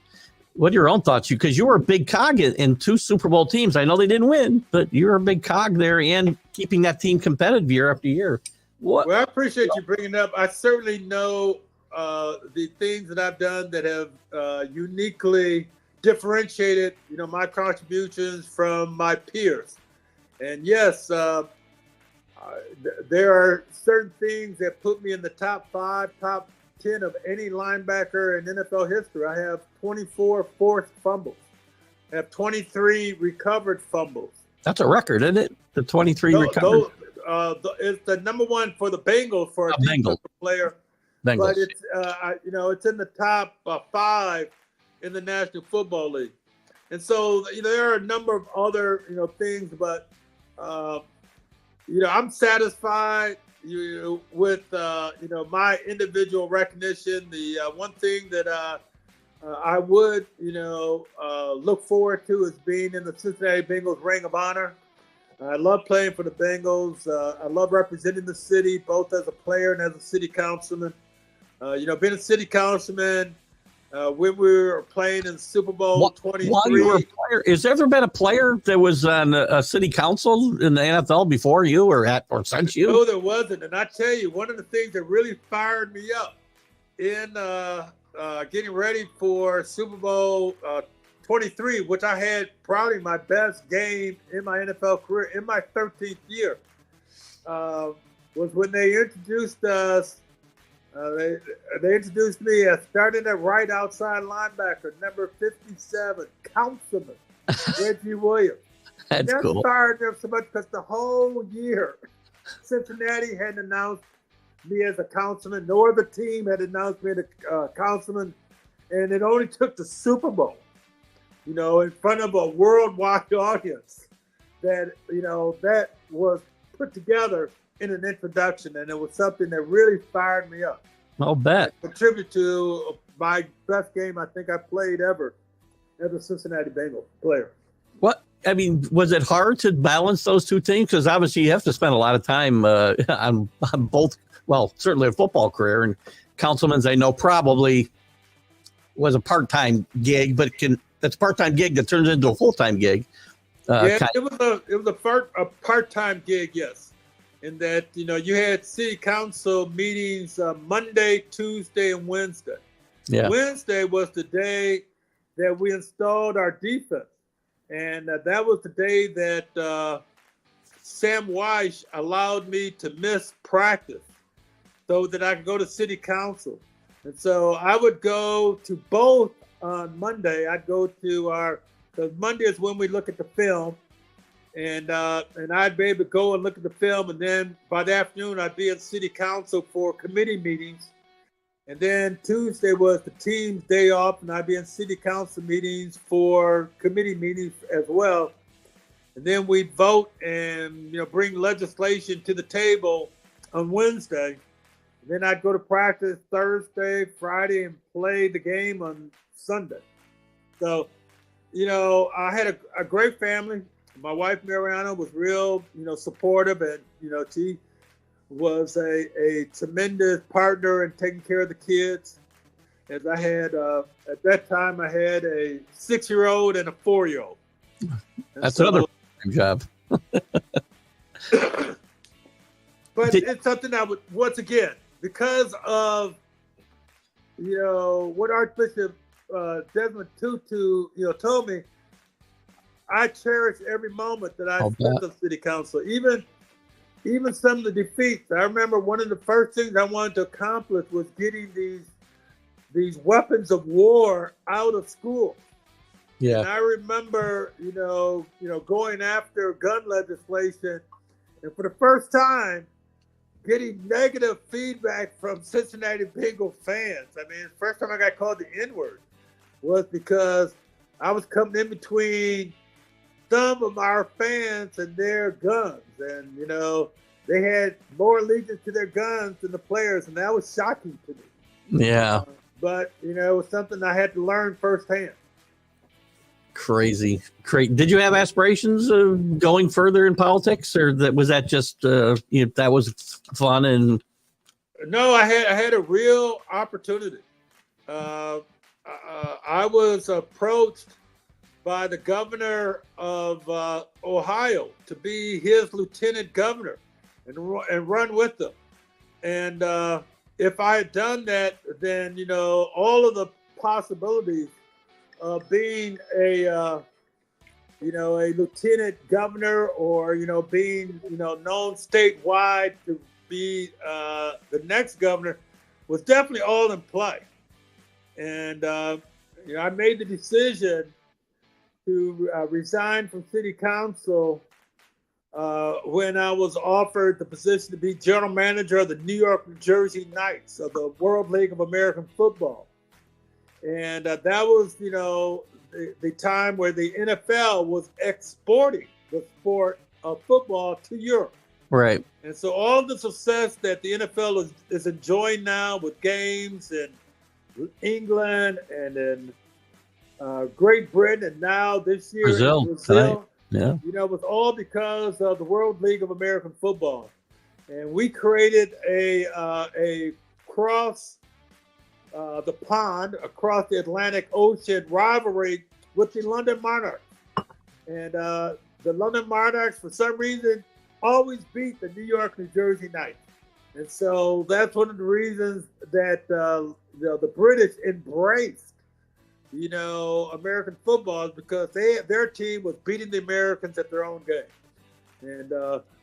what are your own thoughts? Because you were a big cog in 2 Super Bowl teams. I know they didn't win, but you were a big cog there and keeping that team competitive year after year. Well, I appreciate you bringing it up. I certainly know the things that I've done that have uniquely differentiated, my contributions from my peers. And yes, there are certain things that put me in the top 5, top 10 of any linebacker in NFL history. I have 24 forced fumbles. I have 23 recovered fumbles. That's a record, isn't it? The 23 recovered. It's the number 1 for the Bengals for a defensive player. Bengals. But it's it's in the top 5 in the National Football League. And so there are a number of other things, but I'm satisfied with my individual recognition. The one thing that I would look forward to is being in the Cincinnati Bengals Ring of Honor. I love playing for the Bengals. I love representing the city, both as a player and as a city councilman. Being a city councilman when we were playing in Super Bowl 23. While you were a player, has there ever been a player that was on a city council in the NFL before you or since you? No, there wasn't. And I tell you, one of the things that really fired me up in getting ready for Super Bowl 23, which I had probably my best game in my NFL career in my 13th year, was when they introduced us. They introduced me as starting at right outside linebacker, number 57, Councilman Reggie Williams. That's cool. That fired me up so much because the whole year Cincinnati hadn't announced me as a councilman, nor the team had announced me as a councilman, and it only took the Super Bowl, in front of a worldwide audience, that that was put together in an introduction, and it was something that really fired me up. I'll bet. Contribute to my best game I think I played ever as a Cincinnati Bengals player. Was it hard to balance those two things? Because obviously you have to spend a lot of time on both. Well, certainly a football career, and councilman's I know probably was a part-time gig, but that's a part-time gig that turns into a full-time gig. It was a part-time gig, yes. In that, you had city council meetings Monday, Tuesday, and Wednesday. Yeah. Wednesday was the day that we installed our defense. And that was the day that Sam Weish allowed me to miss practice so that I could go to city council. And so I would go to both on Monday. I'd go to because Monday is when we look at the film. And I'd be able to go and look at the film, and then by the afternoon I'd be in city council for committee meetings, and then Tuesday was the team's day off, and I'd be in city council meetings for committee meetings as well, and then we'd vote and bring legislation to the table on Wednesday, and then I'd go to practice Thursday, Friday, and play the game on Sunday. So, I had a great family. My wife, Mariana, was real, supportive, and, she was a tremendous partner in taking care of the kids. As I had, at that time, I had a 6-year-old and a 4-year-old. That's another job. But it's something I would, once again, because of, what Archbishop Desmond Tutu, told me, I cherish every moment that I spent on city council, even some of the defeats. I remember one of the first things I wanted to accomplish was getting these weapons of war out of school. Yeah. And I remember, going after gun legislation, and for the first time, getting negative feedback from Cincinnati Bengals fans. I mean, the first time I got called the N-word was because I was coming in between some of our fans and their guns, and they had more allegiance to their guns than the players, and that was shocking to me. Yeah. But, it was something I had to learn firsthand. Crazy. Did you have aspirations of going further in politics, or was that just that was fun? And no, I had a real opportunity. I was approached by the governor of Ohio to be his lieutenant governor and run with them. And if I had done that, then all of the possibilities of being a lieutenant governor, or being known statewide to be the next governor, was definitely all in play. And I made the decision to resign from city council when I was offered the position to be general manager of the New York, New Jersey Knights of the World League of American Football. And that was, the time where the NFL was exporting the sport of football to Europe. Right. And so all the success that the NFL is enjoying now with games in England and in Great Britain, and now this year Brazil. in Brazil, yeah, was all because of the World League of American Football. And we created a cross the pond, across the Atlantic Ocean rivalry with the London Monarchs. And the London Monarchs, for some reason, always beat the New York, New Jersey Knights. And so that's one of the reasons that the British embraced, American football, is because their team was beating the Americans at their own game. And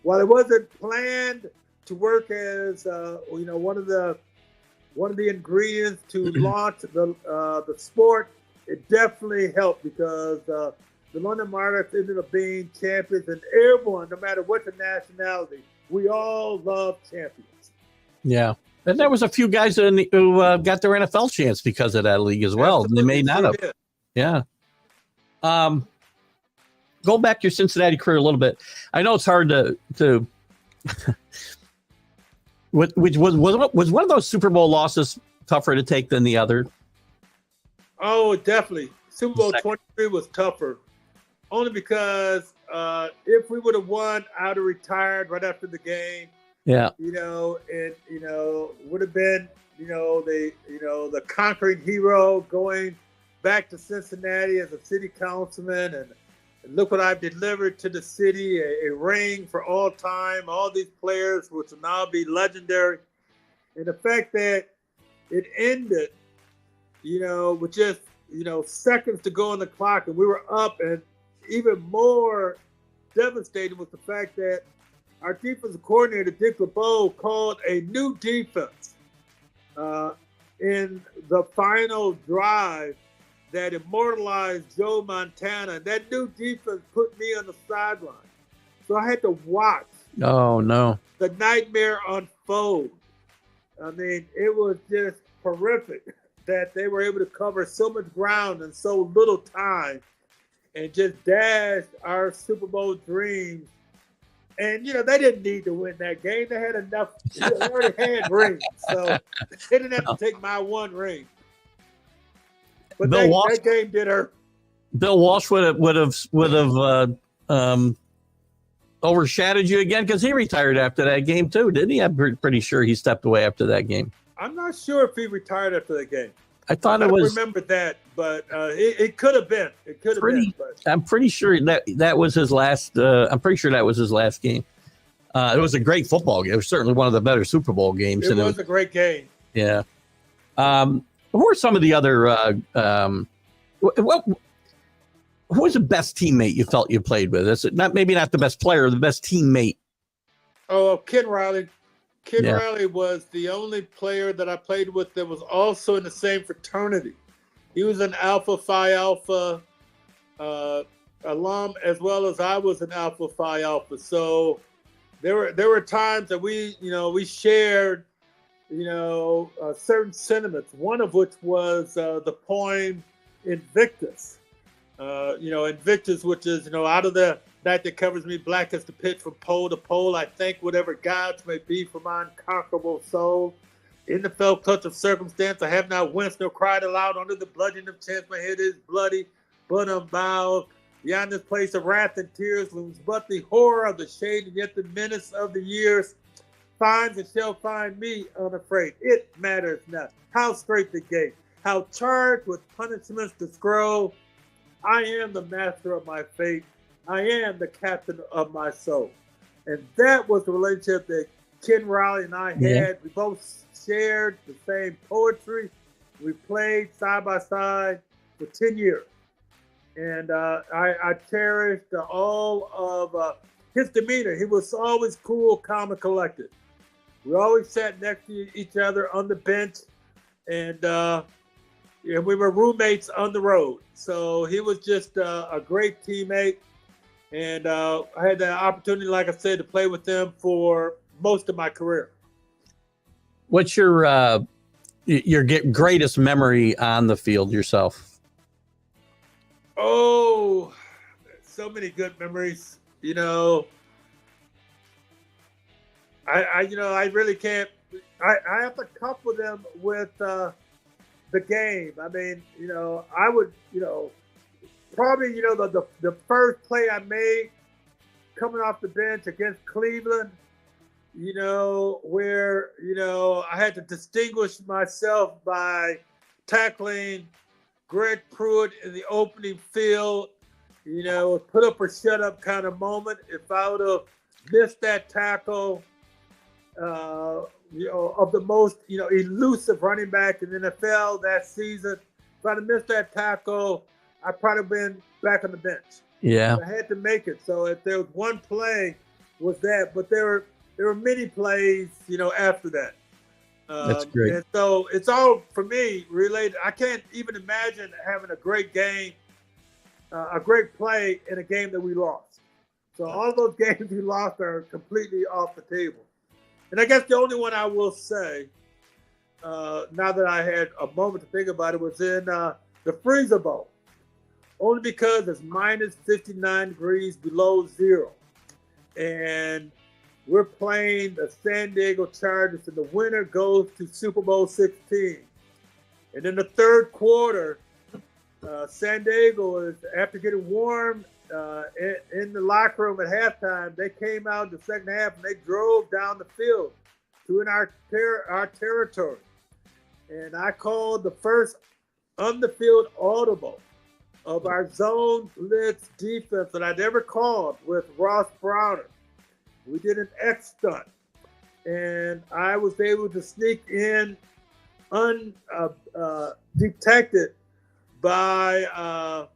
while it wasn't planned to work as one of the ingredients to launch the sport, it definitely helped, because the London Monarchs ended up being champions, and everyone, no matter what the nationality, we all love champions. Yeah. And there was a few guys who got their NFL chance because of that league as well. Absolutely, they may not have. Did. Yeah. Go back to your Cincinnati career a little bit. I know it's hard to which was one of those Super Bowl losses tougher to take than the other? Oh, definitely. Super Bowl 23 was tougher, only because if we would have won, I would have retired right after the game. Yeah. Would have been, the conquering hero, going back to Cincinnati as a city councilman, and look what I've delivered to the city, a ring for all time, all these players, which will now be legendary. And the fact that it ended, with just, seconds to go on the clock, and we were up, and even more devastating was the fact that our defensive coordinator, Dick LeBeau, called a new defense in the final drive that immortalized Joe Montana. That new defense put me on the sideline. So I had to watch the nightmare unfold. I mean, it was just horrific that they were able to cover so much ground in so little time and just dash our Super Bowl dreams. And, they didn't need to win that game. They had enough. They already had rings. So they didn't have to take my one ring. But that game did hurt. Bill Walsh would have overshadowed you again, because he retired after that game too, didn't he? I'm pretty sure he stepped away after that game. I'm not sure if he retired after that game. I thought I don't remember that, but it could have been. It could have been. But. I'm pretty sure that was his last. I'm pretty sure that was his last game. It was a great football game. It was certainly one of the better Super Bowl games. It was a great game. Yeah. Who are some of the other? Who was the best teammate you felt you played with? It's maybe not the best player, the best teammate. Oh, Ken Riley. Riley was the only player that I played with that was also in the same fraternity. He was an Alpha Phi Alpha alum, as well as I was an Alpha Phi Alpha. So there were times that we shared, certain sentiments. One of which was the poem Invictus. Invictus, which is, out of the night that covers me, black as the pit from pole to pole, I thank whatever gods may be for my unconquerable soul. in the fell clutch of circumstance. I have not winced nor cried aloud under the bludgeoning of chance. My head is bloody, but unbowed. Beyond this place of wrath and tears looms but the horror of the shade, and yet the menace of the years finds and shall find me unafraid. It matters not how straight the gate, how charged with punishments to scroll. I am the master of my fate. I am the captain of my soul. And that was the relationship that Ken Riley and I had. We both shared the same poetry. We played side by side for 10 years. And I cherished all of his demeanor. He was always cool, calm, and collected. We always sat next to each other on the bench, and we were roommates on the road. So he was just a great teammate. And I had the opportunity, like I said, to play with him for most of my career. What's your greatest memory on the field yourself? Oh, so many good memories. I really can't. I have to couple them with the game. I mean, I would, probably, the first play I made coming off the bench against Cleveland, where, I had to distinguish myself by tackling Greg Pruitt in the opening field, put up or shut up kind of moment. If I would have missed that tackle, of the most, elusive running back in the NFL that season, if I'd have missed that tackle, I'd probably been back on the bench. Yeah. I had to make it. So if there was one play, was that, but there were many plays, after that. That's great. And so it's all, for me, related. I can't even imagine having a great game, a great play in a game that we lost. So all those games we lost are completely off the table. And I guess the only one I will say, now that I had a moment to think about it, was in the Freezer Bowl. Only because it's minus 59 degrees below zero. And we're playing the San Diego Chargers, and the winner goes to Super Bowl 16. And in the third quarter, San Diego is, after getting warm in the locker room at halftime, they came out in the second half and they drove down the field to our territory. And I called the first on-the-field audible of our zone blitz defense that I'd ever called with Ross Browner. We did an X stunt, and I was able to sneak in undetected by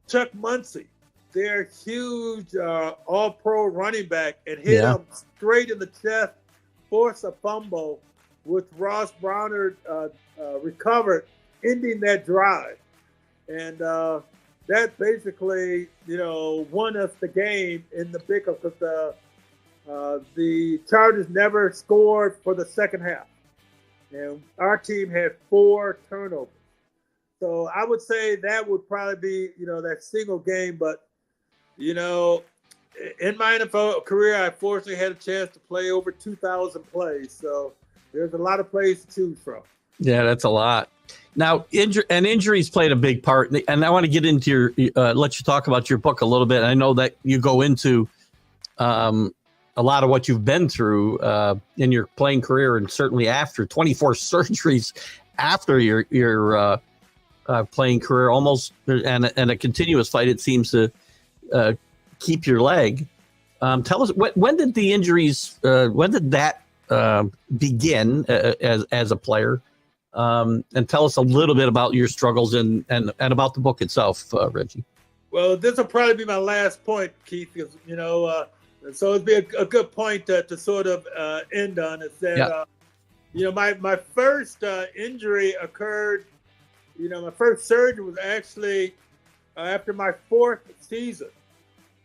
Chuck Muncie, their huge all-pro running back, and hit him straight in the chest, forced a fumble, which Ross Browner recovered, ending that drive. And that basically, won us the game in the pickup, because the Chargers never scored for the second half. And our team had 4 turnovers. So I would say that would probably be, that single game. But, in my NFL career, I fortunately had a chance to play over 2,000 plays. So there's a lot of plays to choose from. Yeah, that's a lot. Now, injuries played a big part. And I want to get into let you talk about your book a little bit. I know that you go into a lot of what you've been through in your playing career, and certainly after 24 surgeries after your playing career, almost, and a continuous fight, it seems, to keep your leg. Tell us, when did the injuries, when did that begin as a player? And tell us a little bit about your struggles and about the book itself, Reggie. Well, this will probably be my last point, Keith, because, so it'd be a good point to sort of end on, is that, my first injury occurred, my first surgery was actually after my 4th season.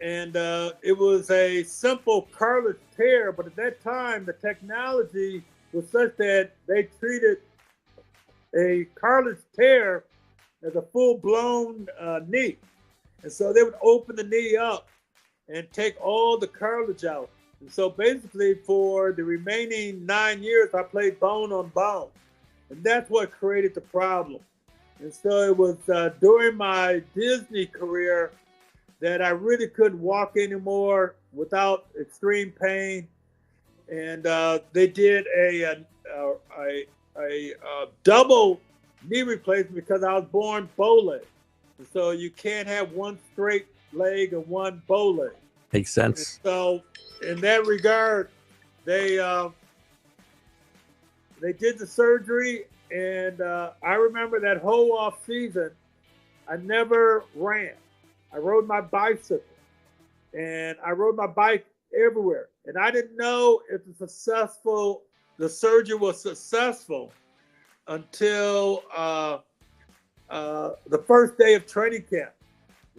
And it was a simple cartilage tear, but at that time, the technology was such that they treated a cartilage tear as a full-blown knee. And so they would open the knee up and take all the cartilage out. And so basically for the remaining 9 years, I played bone on bone. And that's what created the problem. And so it was during my Disney career that I really couldn't walk anymore without extreme pain. And they did a double knee replacement because I was born bow-legged. And so you can't have one straight leg and one bow leg. Makes sense. And so in that regard, they did the surgery, and I remember that whole off season, I never ran. I rode my bicycle, and I rode my bike everywhere. And I didn't know if the surgery was successful until the first day of training camp.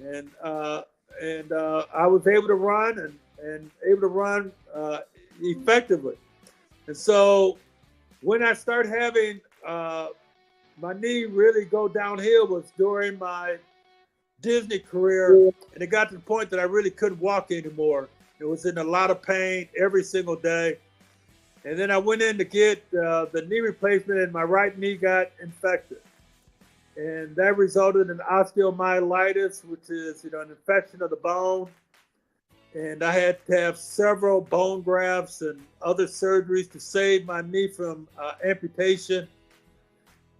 And I was able to run and able to run effectively. And so when I started having my knee really go downhill was during my Disney career, and it got to the point that I really couldn't walk anymore. It was in a lot of pain every single day. And then I went in to get the knee replacement, and my right knee got infected. And that resulted in osteomyelitis, which is, an infection of the bone. And I had to have several bone grafts and other surgeries to save my knee from amputation.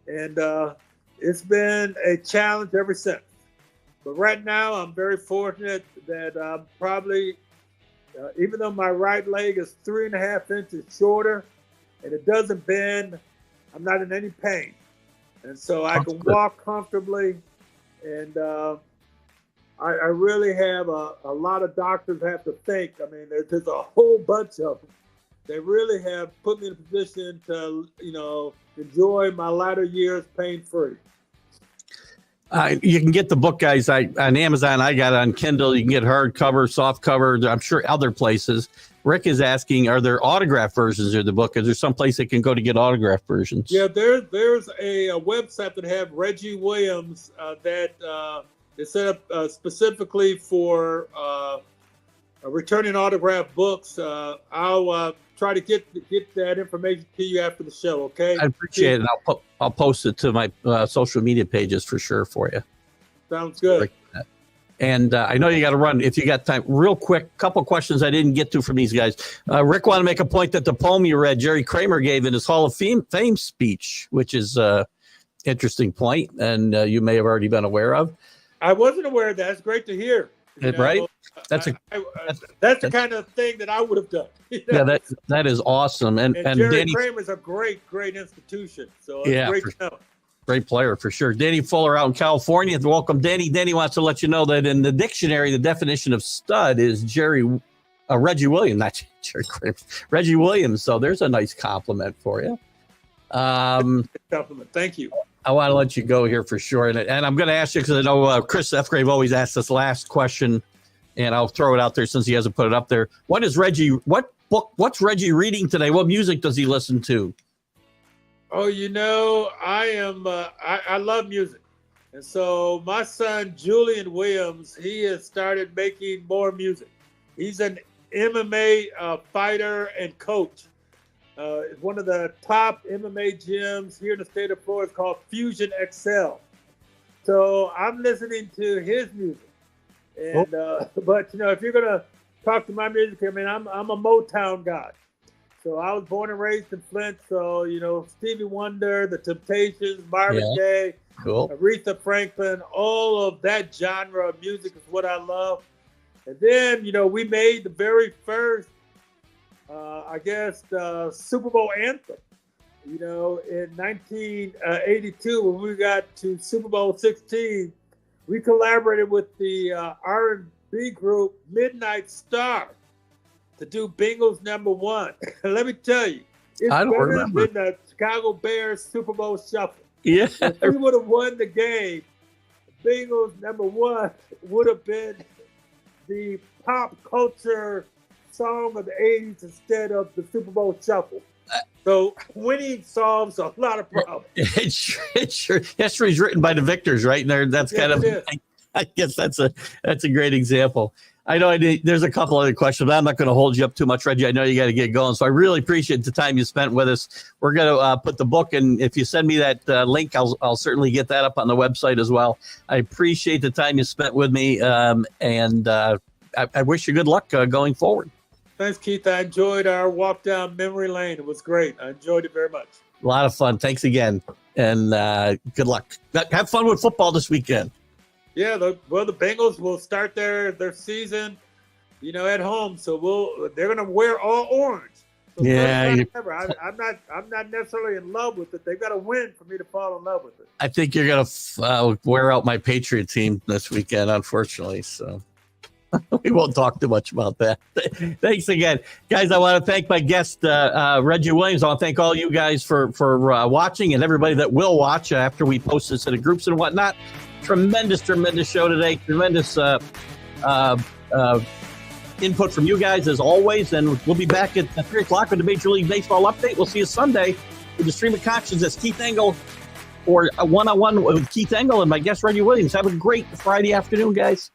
And it's been a challenge ever since. But right now, I'm very fortunate that I'm probably, even though my right leg is 3.5 inches shorter and it doesn't bend, I'm not in any pain. And so I can walk comfortably, and I really have a lot of doctors have to thank. I mean, there's a whole bunch of them. They really have put me in a position to, enjoy my latter years pain-free. You can get the book, guys, on Amazon. I got it on Kindle. You can get hardcover, softcover. I'm sure other places. Rick is asking, are there autograph versions of the book? Is there some place they can go to get autograph versions? Yeah, there's a website that have Reggie Williams that is set up specifically for returning autograph books. I'll try to get that information to you after the show, okay? I appreciate it. I'll post it to my social media pages for sure for you. Sounds good. And I know you got to run. If you got time, real quick, couple questions I didn't get to from these guys. Rick wanted to make a point that the poem you read, Jerry Kramer gave in his Hall of Fame speech, which is an interesting point, and you may have already been aware of. I wasn't aware of that. It's great to hear. Right? That's the kind of thing that I would have done. Yeah, that is awesome. And Jerry Kramer is a great institution. So it's great to know. Great player for sure. Danny Fuller out in California. Welcome, Danny. Danny wants to let you know that in the dictionary, the definition of stud is Reggie Williams, not Jerry Kramer. Reggie Williams. So there's a nice compliment for you. Compliment. Thank you. I want to let you go here for sure. And I'm going to ask you because I know Chris Fgrave always asks this last question, and I'll throw it out there since he hasn't put it up there. What's Reggie reading today? What music does he listen to? Oh, I love music. And so my son, Julian Williams, he has started making more music. He's an MMA fighter and coach. It's one of the top MMA gyms here in the state of Florida. It's called Fusion XL. So I'm listening to his music. And but if you're gonna talk to my music, I mean I'm a Motown guy. So I was born and raised in Flint. So Stevie Wonder, The Temptations, Marvin Gaye, cool. Aretha Franklin, all of that genre of music is what I love. And then we made the very first Super Bowl anthem, in 1982 when we got to Super Bowl 16, we collaborated with the R&B group Midnight Star to do Bengals #1. Let me tell you, it's better than the Chicago Bears Super Bowl Shuffle. Yeah. If we would have won the game, Bengals #1 would have been the pop culture song of the 80s instead of the Super Bowl Shuffle. So winning solves a lot of problems. It's sure. History's written by the victors, right? And that's kind of I guess that's a great example. I know there's a couple other questions, but I'm not going to hold you up too much, Reggie. I know you got to get going. So I really appreciate the time you spent with us. We're going to put the book, and if you send me that link, I'll certainly get that up on the website as well. I appreciate the time you spent with me, and I wish you good luck going forward. Thanks, Keith. I enjoyed our walk down memory lane. It was great. I enjoyed it very much. A lot of fun. Thanks again, and good luck. Have fun with football this weekend. Yeah, the Bengals will start their season, at home. So they're gonna wear all orange. So yeah, I'm not necessarily in love with it. They've got to win for me to fall in love with it. I think you're gonna wear out my Patriot team this weekend, unfortunately. So we won't talk too much about that. Thanks again, guys. I want to thank my guest, Reggie Williams. I want to thank all you guys for watching, and everybody that will watch after we post this in the groups and whatnot. Tremendous show today. Tremendous input from you guys as always. And we'll be back at 3 o'clock with the Major League Baseball update. We'll see you Sunday with the Stream of Conscience as Keith Engle, or a one-on-one with Keith Engle and my guest Reggie Williams. Have a great Friday afternoon, guys.